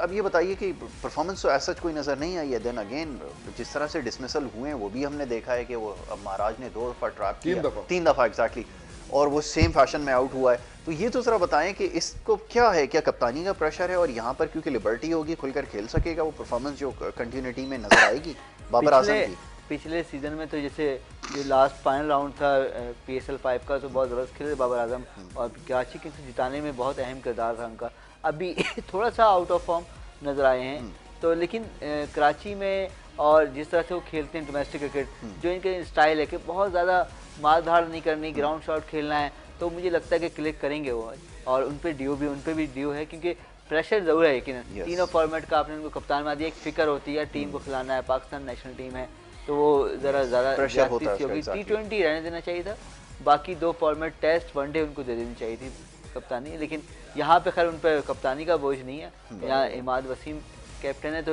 अब ये बताइए कि परफॉर्मेंस तो ऐसा कोई नज़र नहीं आई है। देन अगेन जिस तरह से डिसमिसल हुए हैं वो भी हमने देखा है कि वो महाराज ने 2 दफ़ा ट्रैप किया, 3 दफ़ा एग्जैक्टली, और वो सेम फैशन में आउट हुआ है। तो ये तो ज़रा बताएं कि इसको क्या है, क्या कप्तानी का प्रेशर है, और यहाँ पर क्योंकि लिबर्टी होगी खुलकर खेल सकेगा, वो परफॉर्मेंस जो कंटिन्यूटी में नजर आएगी बाबर आजम की? पिछले सीजन में तो जैसे जो लास्ट फाइनल राउंड था PSL 5 का, तो बहुत ज़बरदस्त खेले बाबर आजम, और कराची किंग्स को जिताने में बहुत अहम किरदार था उनका। अभी थोड़ा सा आउट ऑफ फॉर्म नज़र आए हैं, तो लेकिन कराची में और जिस तरह से वो खेलते हैं डोमेस्टिक क्रिकेट, जो इनके स्टाइल है कि बहुत ज़्यादा मार धाड़ नहीं करनी, ग्राउंड शॉट खेलना है, तो मुझे लगता है कि क्लिक करेंगे वो। और उन पर ड्यू है क्योंकि प्रेशर ज़रूर है, लेकिन तीनों फॉर्मेट का आपने उनको कप्तान बना दिया, एक फिक्र होती है टीम को खिलाना है, पाकिस्तान नेशनल टीम है, तो वो ज़रा ज़्यादा प्रेशर होता है। T20 रहने देना चाहिए था, बाकी 2 फॉर्मेट टेस्ट वनडे उनको दे देनी चाहिए थी कप्तानी, लेकिन यहाँ पे खैर उन पर कप्तानी का बोझ नहीं है। यहाँ इमाद वसीम कैप्टन है, तो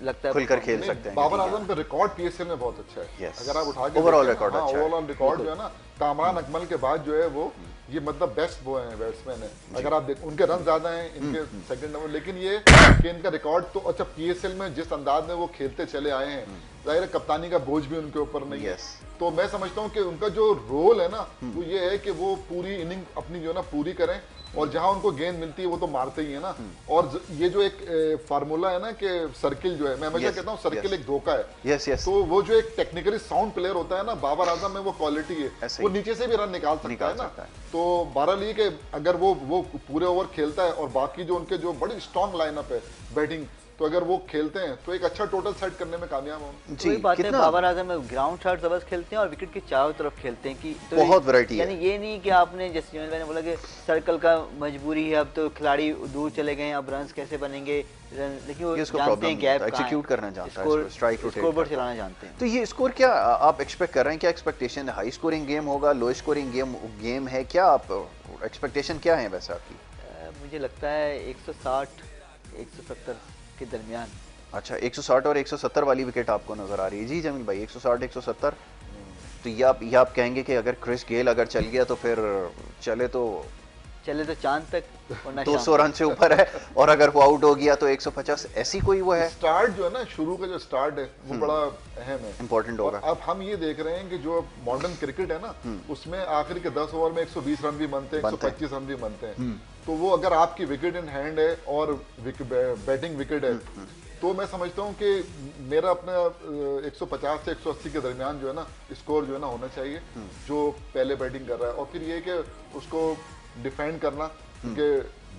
लगता है खुलकर खेल सकते हैं। बाबर आजम का रिकॉर्ड PSL में बहुत अच्छा है। अगर आप उठा के ओवरऑल रिकॉर्ड अच्छा है, ओवरऑल रिकॉर्ड जो है ना, कामरान अकमल के बाद जो है वो ये मतलब बेस्ट वो है बैट्समैन है। अगर आप देख, उनके रन ज्यादा हैं, इनके सेकंड नंबर, लेकिन ये कि इनका रिकॉर्ड तो अच्छा, PSL में जिस अंदाज में वो खेलते चले आए हैं, जाहिर है कप्तानी का बोझ भी उनके ऊपर नहीं है। तो मैं समझता हूँ कि उनका जो रोल है ना, वो ये है कि वो पूरी इनिंग अपनी जो है ना पूरी करें, और जहां उनको गेंद मिलती है वो तो मारते ही है ना। और ये जो एक फार्मूला है ना कि सर्किल जो है, मैं हमेशा कहता हूँ सर्किल एक धोखा है। तो वो जो एक टेक्निकली साउंड प्लेयर होता है ना, बाबर आजम में वो क्वालिटी है, वो नीचे से भी रन निकाल सकता है ना। तो बहरहाल ये कि अगर वो पूरे ओवर खेलता है, और बाकी जो उनके जो बड़ी स्ट्रॉन्ग लाइनअप है बैटिंग, तो अगर वो खेलते हैं तो एक अच्छा टोटल सेट करने में कामयाब हों। जी, बात है बाबर आजम ग्राउंड शॉट जबरदस्त खेलते हैं और विकेट के चारों तरफ खेलते हैं, कि तो बहुत वैरायटी है। यानी ये नहीं कि आपने जैसे जमील भाई ने बोला कि सर्कल का मजबूरी है, अब तो खिलाड़ी दूर चले गए हैं, अब रन्स कैसे बनेंगे, लेकिन वो जानते हैं गैप एग्जीक्यूट करना जानता है, स्ट्राइक स्कोरबोर्ड चलाना जानते हैं। तो ये स्कोर क्या आप एक्सपेक्ट कर रहे हैं? क्या एक्सपेक्टेशन है? हाई स्कोरिंग गेम होगा, लो स्कोरिंग गेम है, क्या आप एक्सपेक्टेशन क्या है वैसे आपकी? मुझे लगता है 160-170 के दरमियान। अच्छा, 160 और 170 वाली विकेट आपको नजर आ रही है? जी जमील भाई, 160-170, तो ये आप कहेंगे कि अगर क्रिस गेल अगर चल गया तो फिर चले तो चांद तक 200 रन से ऊपर है, और अगर वो आउट हो गया तो 150, ऐसी कोई वो है? स्टार्ट जो है ना, शुरू का जो स्टार्ट है वो बड़ा अहम है, इंपॉर्टेंट होगा। अब हम ये देख रहे हैं कि जो मॉडर्न क्रिकेट है ना, उसमें आखिर के 10 ओवर में 120 रन भी बनते हैं, 125 रन भी बनते हैं। तो वो अगर आपकी विकेट इन हैंड है और बैटिंग विकेट है, तो मैं समझता हूँ कि मेरा अपना 150 से 180 के दरमियान जो है ना स्कोर जो है ना होना चाहिए, जो पहले बैटिंग कर रहा है। और फिर ये कि उसको डिफेंड करना, क्योंकि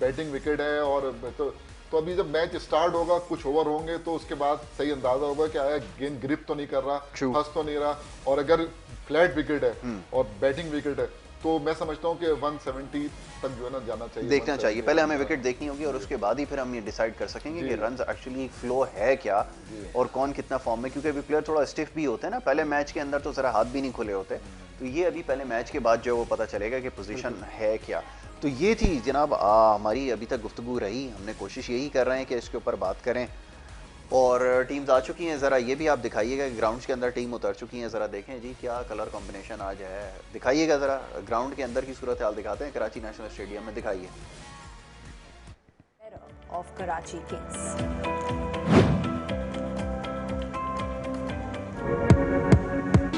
बैटिंग विकेट है, और तो अभी जब मैच स्टार्ट होगा, कुछ ओवर होंगे, तो उसके बाद सही अंदाजा होगा कि आया गेंद ग्रिप तो नहीं कर रहा, फंस तो नहीं रहा। और अगर फ्लैट विकेट है और बैटिंग विकेट है, तो मैं समझता हूँ कि 170 तक जो है ना जाना चाहिए, देखना चाहिए। पहले हमें विकेट देखनी होगी और उसके बाद ही फिर हम ये डिसाइड कर सकेंगे कि रन एक्चुअली फ्लो है क्या और कौन कितना फॉर्म में, क्योंकि अभी प्लेयर थोड़ा स्टिफ भी होते हैं ना, पहले मैच के अंदर तो जरा हाथ भी नहीं खुले होते, तो ये अभी पहले मैच के बाद जो है वो पता चलेगा कि पोजीशन है क्या। तो ये थी जनाब हमारी अभी तक गुफ्तगू रही, हमने कोशिश यही कर रहे हैं कि इसके ऊपर बात करें और टीम्स आ चुकी हैं। ज़रा ये भी आप दिखाइएगा कि ग्राउंड्स के अंदर टीम उतर चुकी हैं, ज़रा देखें जी क्या कलर कॉम्बिनेशन आज है, दिखाइएगा ज़रा ग्राउंड के अंदर की सूरत हाल दिखाते हैं कराची नेशनल स्टेडियम में, दिखाइए। Of Karachi Kings.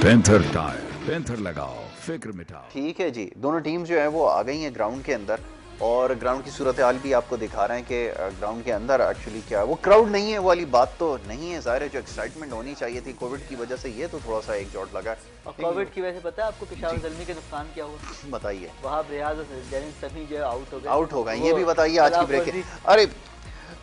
Panther tyre, panther लगाओ, फिक्र मिटाओ। ठीक है जी, दोनों टीम्स जो है वो आ गई हैं ग्राउंड के अंदर और ग्राउंड की सूरत हाल भी आपको दिखा रहे हैं कि ग्राउंड के अंदर एक्चुअली क्या है, वो क्राउड नहीं है, वो वाली बात तो नहीं है, ज़ाहिर है जो एक्साइटमेंट होनी चाहिए थी कोविड की वजह से ये तो थोड़ा सा एक जोट लगा। और कोविड की वजह से पता है आपको पेशावर ज़ल्मी के नुकसान क्या हुआ? बताइए। वहाँ रियाज और जैन सभी जो आउट हो गए। आउट हो गए, ये भी बताइए आज की ब्रेक। अरे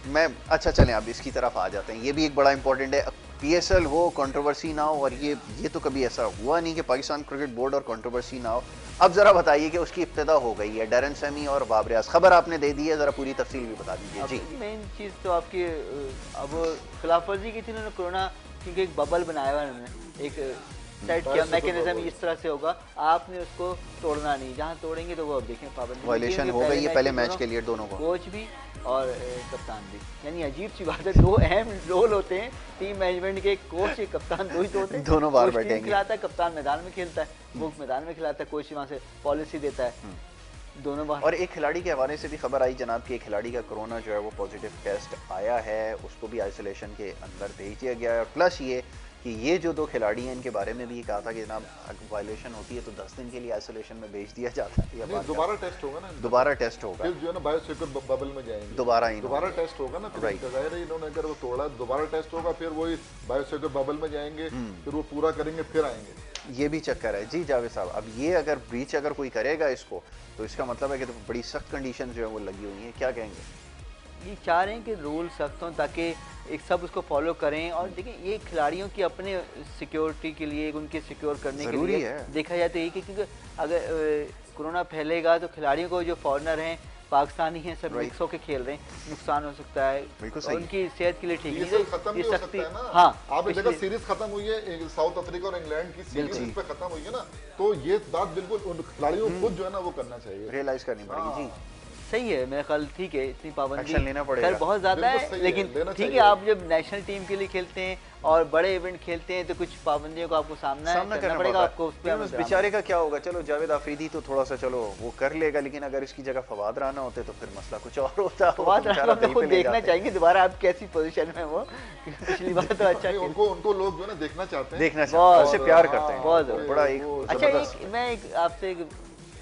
मैं अच्छा चलें अब इसकी तरफ आ जाते हैं, ये भी एक बड़ा इंपॉर्टेंट है, पीएसएल हो कंट्रोवर्सी ना हो, और ये तो कभी ऐसा हुआ नहीं कि पाकिस्तान क्रिकेट बोर्ड और कंट्रोवर्सी ना हो। अब जरा बताइए कि उसकी इब्तिदा हो गई है, डैरन सैमी और बाबर रियाज, खबर आपने दे दी है, जरा पूरी तफसील भी बता दीजिए जी। मेन चीज़ तो आपकी अब खिलाफ वर्जी की थी उन्होंने कोरोना, क्योंकि एक बबल बनाया हुआ उन्होंने, एक सेट किया मैकेनिज्म इस तरह से होगा, आपने उसको तोड़ना नहीं, जहाँ तोड़ेंगे तो वो अब देखें पाबंदी वायलेशन हो गई है पहले मैच के लिए दोनों को, कोच भी और कप्तान भी। यानी अजीब सी बात है, दो अहम रोल होते हैं टीम मैनेजमेंट के, कोच एक कप्तान, दो ही तो होते हैं, दोनों बार बैठेंगे, खिलाता है कप्तान मैदान में खेलता है, वो मैदान में खिलाता है, कोच वहाँ से पॉलिसी देता है, दोनों बार। और एक खिलाड़ी के हवाले से भी खबर आई जनाब कि एक खिलाड़ी का कोरोना जो है वो पॉजिटिव टेस्ट आया है, उसको भी आइसोलेशन के अंदर भेज दिया गया है। प्लस ये कि ये जो दो खिलाड़ी हैं इनके बारे में भी कहा था कि जनाब वायलेशन होती है तो 10 दिन के लिए आइसोलेशन में भेज दिया जाता है। दोबारा टेस्ट होगा ना, दोबारा टेस्ट होगा, फिर जो है ना बायोसिक्योर बबल में जाएंगे, दोबारा टेस्ट होगा ना, फिर जाहिर है इन्होंने अगर वो तोड़ा दोबारा टेस्ट होगा, फिर वही बायोसिक्योर बबल में जाएंगे, फिर वो पूरा करेंगे फिर आएंगे। ये भी चक्कर है जी जावेद साहब। अब ये अगर ब्रीच अगर कोई करेगा इसको तो इसका मतलब है कि तो बड़ी सख्त कंडीशन जो है वो लगी हुई हैं, क्या कहेंगे? ये चाह रहे हैं कि रूल सख्त हों ताकि एक सब उसको फॉलो करें, और देखिए ये खिलाड़ियों की अपने सिक्योरिटी के लिए, उनके सिक्योर करने के लिए देखा जाए तो यही, क्योंकि अगर कोरोना फैलेगा तो खिलाड़ियों को जो फॉरनर हैं पाकिस्तानी हैं सब मिक्स होकर खेल रहे हैं, नुकसान हो सकता है, उनकी सेहत के लिए ठीक है। ये सख्ती, हाँ आपने देखा सीरीज खत्म हुई है साउथ अफ्रीका और इंग्लैंड की सीरीज पे खत्म हुई है ना, तो ये बात बिल्कुल उन खिलाड़ियों को खुद जो है ना वो करना चाहिए, रियलाइज करनी पड़ेगी जी। सही है, मेरा ख्याल ठीक है, इतनी पाबंदी लेना पड़ेगा, खैर बहुत ज्यादा है, लेकिन ठीक है आप जब नेशनल टीम के लिए खेलते हैं और बड़े इवेंट खेलते हैं तो कुछ पाबंदियों को आपको सामना करना पड़ेगा आपको। उस बेचारे का क्या होगा, चलो जावेद आफरीदी तो थोड़ा सा चलो वो कर लेगा, लेकिन अगर इसकी जगह फवाद राना होते तो फिर मसला कुछ और होता। फवाद राना को देखना चाहेंगे दोबारा आप कैसी पोजीशन में वो, पिछली बार तो अच्छा उनको लोग जो है ना देखना चाहते हैं, देखना चाहते हैं, उससे प्यार करते हैं बहुत बड़ा एक। अच्छा मैं आपसे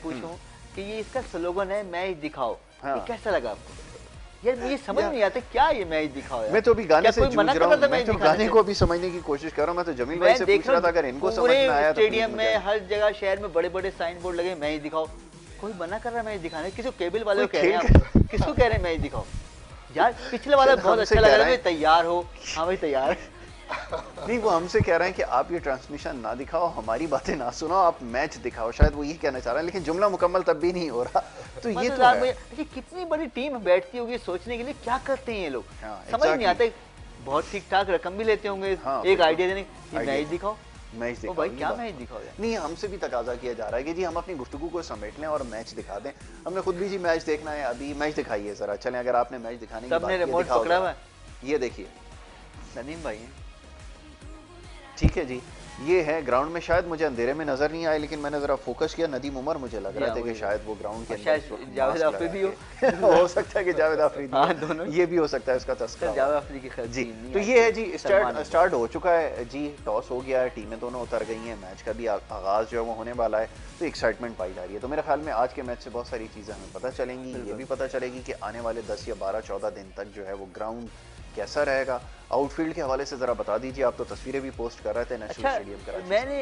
पूछूं कि ये इसका स्लोगन है मैच दिखाओ, ये कैसा लगा आपको? यार मुझे समझ नहीं आता क्या ये मैच दिखाओ यार। मैं तो अभी गाने से जूझ रहा हूं, मैं तो गाने को भी समझने की कोशिश कर रहा हूं। मैं तो जमील भाई से पूछ रहा था अगर इनको समझ में आया तो स्टेडियम में हर जगह शहर में बड़े बड़े साइन बोर्ड लगे मैच दिखाओ, कोई मना कर रहा है मैच दिखाने, किसी केबल वाले कह रहे हैं, किसको कह रहे हैं मैच दिखाओ यार? पिछले वाला बहुत अच्छा लग रहा है, तैयार हो, हाँ भाई तैयार नहीं, वो हमसे कह रहे हैं कि आप ये ट्रांसमिशन ना दिखाओ, हमारी बातें ना सुनो, आप मैच दिखाओ, शायद वो ये कहना चाह रहे हैं, लेकिन जुमला मुकम्मल तब भी नहीं हो रहा। तो ये तो है। अच्छा कितनी बड़ी टीम बैठती होगी सोचने के लिए, क्या करते हैं ये लोग, समझ नहीं आता। बहुत ठीक ठाक रकम भी लेते होंगे एक आइडिया देने, मैच दिखाओ, मैच दिखाओ भाई क्या मैच दिखाओ यार। नहीं, हमसे भी तकाजा किया जा रहा है कि जी हम अपनी गुफ्तगू को समेट लें और मैच दिखा दें। हमने खुद भी जी मैच देखना है, अभी मैच दिखाइए जरा, चलें अगर आपने मैच दिखाने की बात सबने रिमोट पकड़ा हुआ है, ये देखिए नदीम भाई ठीक है जी, ये है ग्राउंड में, शायद मुझे अंधेरे में नजर नहीं आए, लेकिन मैंने जरा फोकस किया, नदीम उमर मुझे लग रहा था कि शायद वो ग्राउंड के अंदर जावेद आफरीदी हो सकता है कि जावेद आफरीदी, हाँ दोनों, ये भी हो सकता है इसका तस्करा जावेद आफरीदी की जी। तो ये है जी, स्टार्ट हो चुका है जी, टॉस हो गया है, टीमें दोनों उतर गई हैं, मैच का भी आगाज जो है वो होने वाला है, तो एक्साइटमेंट पाई जा रही है। तो मेरे ख्याल में आज के मैच से बहुत सारी चीज़ें हमें पता चलेंगी, ये भी पता चलेगी कि आने वाले 10 या 12-14 दिन तक जो है वो ग्राउंड कैसा रहेगा। आउटफील्ड के हवाले से जरा बता दीजिए, आप तो तस्वीरें भी पोस्ट कर रहे थे नेशनल स्टेडियम कराची। मैंने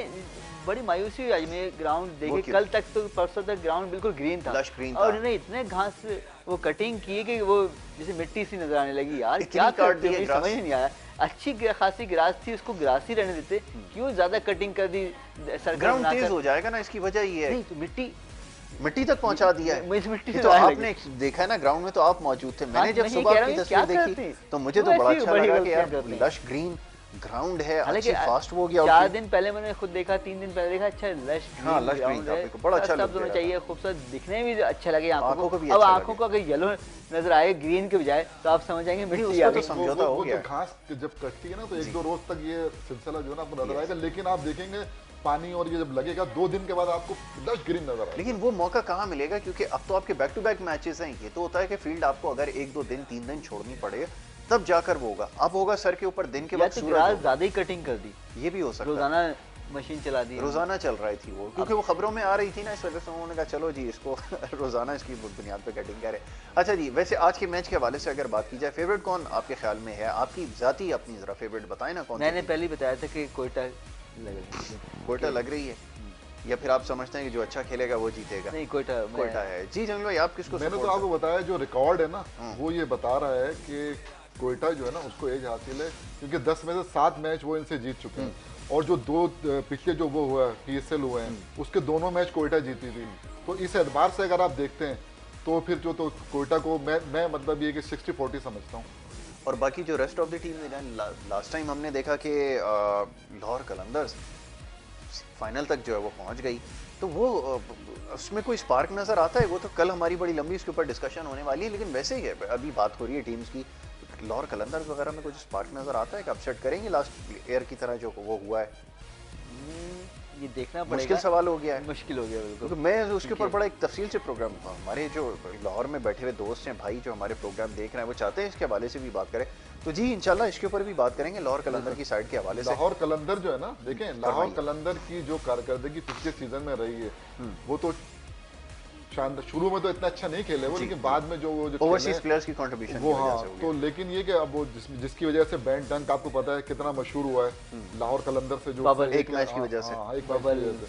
बड़ी मायूसी हुई आज मैं ग्राउंड देखे, कल तक तो परसों तक ग्राउंड बिल्कुल ग्रीन था, और उन्होंने इतने घास वो कटिंग की कि वो जैसे मिट्टी सी नजर आने लगी। यार क्या करते हैं समझ नहीं आया, अच्छी खासी ग्रास थी, उसको ग्रास ही रहने देते, क्यों ज्यादा कटिंग कर दी? ग्राउंड तेज हो जाएगा ना, इसकी वजह ये है। नहीं तो मिट्टी मिट्टी तक पहुंचा दिया है। मिट्टी तो आपने देखा है ना ग्राउंड में, तो आप मौजूद थे। मैंने जब सुबह की तस्वीर देखी तो मुझे तो बड़ा अच्छा लगा कि यार लश ग्रीन ग्राउंड है, अच्छी फास्ट हो गया। 4 दिन पहले मैंने खुद देखा, 3 दिन पहले देखा, अच्छा लश ग्रीन है, बड़ा अच्छा लग रहा है, चाहिए खूबसूरत, दिखने में भी अच्छा लगे आंखों को। अब आंखों को अगर येलो नजर आए ग्रीन के बजाय तो आप समझ जाएंगे मिट्टी आ गई। समझौता हो गया। घास जब कटती है ना तो 1-2 रोज तक ये सिलसिला जो है ना आपको नजर आएगा, लेकिन आप देखेंगे पानी और ये जब लगेगा 2 दिन के बाद आपको लश ग्रीन नजर आएगा। लेकिन वो मौका कहाँ मिलेगा, क्योंकि अब तो आपके बैक टू बैक मैचेस हैं। ये तो होता है कि फील्ड आपको अगर 1-2 दिन 3 दिन छोड़नी पड़े तब जाकर वो होगा। अब होगा सर के ऊपर दिन के बाद सूरज ज्यादा ही कटिंग कर दी, ये भी हो सकता है। रोजाना मशीन चला दी, रोजाना चल रही थी वो, क्योंकि वो खबरों में आ रही थी ना, इस वजह से उन्होंने कहा चलो जी इसको रोजाना इसकी बुनियाद पे कटिंग करें। अच्छा जी, वैसे आज के मैच के हवाले से अगर बात की जाए, फेवरेट कौन आपके ख्याल में है? आपकी जाती अपनी जरा फेवरेट बताएं ना। कौन? मैंने पहले बताया था कि कोयटा लग रही है, या फिर आप समझते हैं कि जो अच्छा खेलेगा वो जीतेगा? नहीं, कोयटा है। जी जंगल भाई, आप किसको? मैंने तो आपको बताया जो रिकॉर्ड है ना वो ये बता रहा है कि कोयटा जो है ना उसको एज हासिल है, क्योंकि 10 में से 7 मैच वो इनसे जीत चुके हैं, और जो 2 पिछले जो वो हुआ PSL हुए हैं उसके दोनों मैच कोयटा जीती थी। तो इस एतबार से अगर आप देखते हैं तो फिर जो तो कोयटा को मैं मतलब ये कि 60-40 समझता हूँ। और बाकी जो rest of the team, last time हमने देखा कि लाहौर कलंदर्स फाइनल तक जो है वो पहुंच गई, तो वो उसमें कोई स्पार्क नजर आता है? वो तो कल हमारी बड़ी लंबी इसके ऊपर डिस्कशन होने वाली है, लेकिन वैसे ही है, अभी बात हो रही है टीम्स की, लाहौर कलंदर्स वगैरह में कुछ स्पार्क नजर आता है कि अपसेट करेंगे लास्ट ईयर की तरह जो वो हुआ है? ये देखना पड़ेगा, मुश्किल सवाल हो गया है, मुश्किल हो गया बिल्कुल। तो मैं उसके ऊपर बड़ा एक तफसील से प्रोग्राम, हमारे जो लाहौर में बैठे हुए दोस्त हैं भाई जो हमारे प्रोग्राम देख रहे हैं वो चाहते हैं इसके हवाले से भी बात करें, तो जी इंशाल्लाह इसके ऊपर भी बात करेंगे लाहौर कलंदर की साइड के हवाले से। लाहौर कलंदर जो है ना, देखें लाहौर कलंदर की जो कारकर्दगी पिछले सीजन में रही है वो तो शानदार, शुरू में तो इतना अच्छा नहीं खेले वो, लेकिन बाद में जो ओवरसीज प्लेयर्स की कंट्रीब्यूशन वो, हाँ तो लेकिन ये कि अब वो जिसकी वजह से बैंक डंक आपको पता है कितना मशहूर हुआ है लाहौर कलंदर से, जो एक मैच की वजह से, एक मैच की वजह से,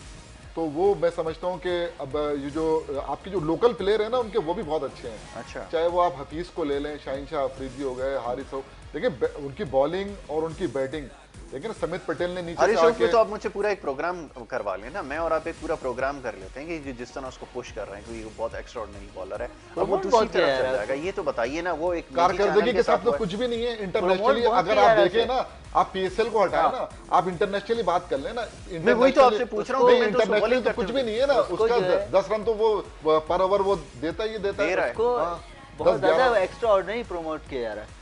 तो वो मैं समझता हूँ कि अब ये जो आपके जो लोकल प्लेयर है ना उनके वो भी बहुत अच्छे हैं। अच्छा, चाहे वो आप हफीज को ले लें, शाहीन शाह अफरीदी हो गए, हारिस हो, देखिए उनकी बॉलिंग और उनकी बैटिंग, लेकिन समित पटेल ने नीचे आके तो आप मुझसे पूरा एक प्रोग्राम करवा लेना, मैं और आप एक पूरा प्रोग्राम कर लेते हैं कि जिस तरह उसको पुश कर रहे हैं, क्योंकि वो बहुत एक्स्ट्राऑर्डिनरी बॉलर है, अब वो दूसरी तरफ चल जाएगा। ये तो बताइए ना, वो एक कारकर्दगी के साथ तो कुछ भी नहीं है इंटरनेशनली, अगर आप देखें ना, आप PSL को हटाए ना, आप इंटरनेशनली बात कर लेना, मैं वही तो आपसे पूछ रहा हूँ, इंटरनेशनली तो कुछ भी नहीं है ना, उसका 10 रन तो वो पर ओवर वो देता ही देता है, बहुत ज्यादा एक्स्ट्राऑर्डिनरी प्रमोट किया जा रहा है।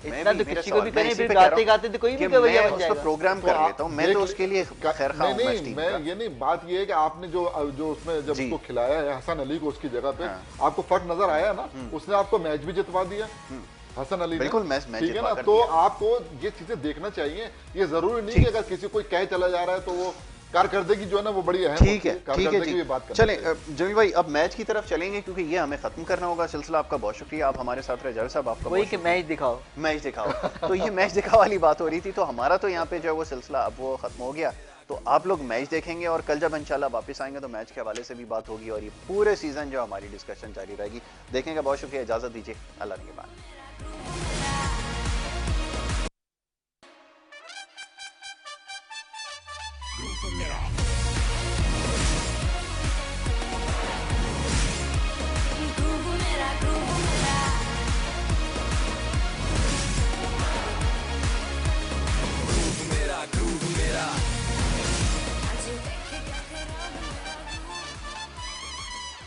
इतना तो किसी को भी करें, फिर गाते गाते तो कोई भी गवैया बन जाएगा। प्रोग्राम कर लेता हूं मैं तो उसके लिए खैर खां नहीं, मैं ये नहीं, बात ये है कि आपने जो उसमें जब उसको खिलाया है हसन अली को उसकी जगह पे, आपको फर्क नजर आया ना, उसने आपको मैच भी जितवा दिया हसन अली, बिल्कुल मैच ठीक है ना, तो आपको ये चीजें देखना चाहिए। ये जरूरी नहीं कि अगर किसी कोई कह चला जा रहा है तो वो कारकर्दगी जो है ना वो बड़ी अहम, ठीक है जी। चलें जमील भाई, अब मैच की तरफ चलेंगे क्योंकि ये हमें खत्म करना होगा सिलसिला। आपका बहुत शुक्रिया, आप हमारे साथ रहे। जर साहब आपका वही कि मैच दिखाओ तो ये मैच दिखाओ वाली बात हो रही थी, तो हमारा तो यहाँ पे जो है वो सिलसिला अब वो खत्म हो गया, तो आप लोग मैच देखेंगे और कल जब इंशाल्लाह वापस आएंगे तो मैच के हवाले से भी बात होगी और ये पूरे सीजन जो हमारी डिस्कशन जारी रहेगी, देखेंगे। बहुत शुक्रिया, इजाजत दीजिए, अल्लाह के बाद।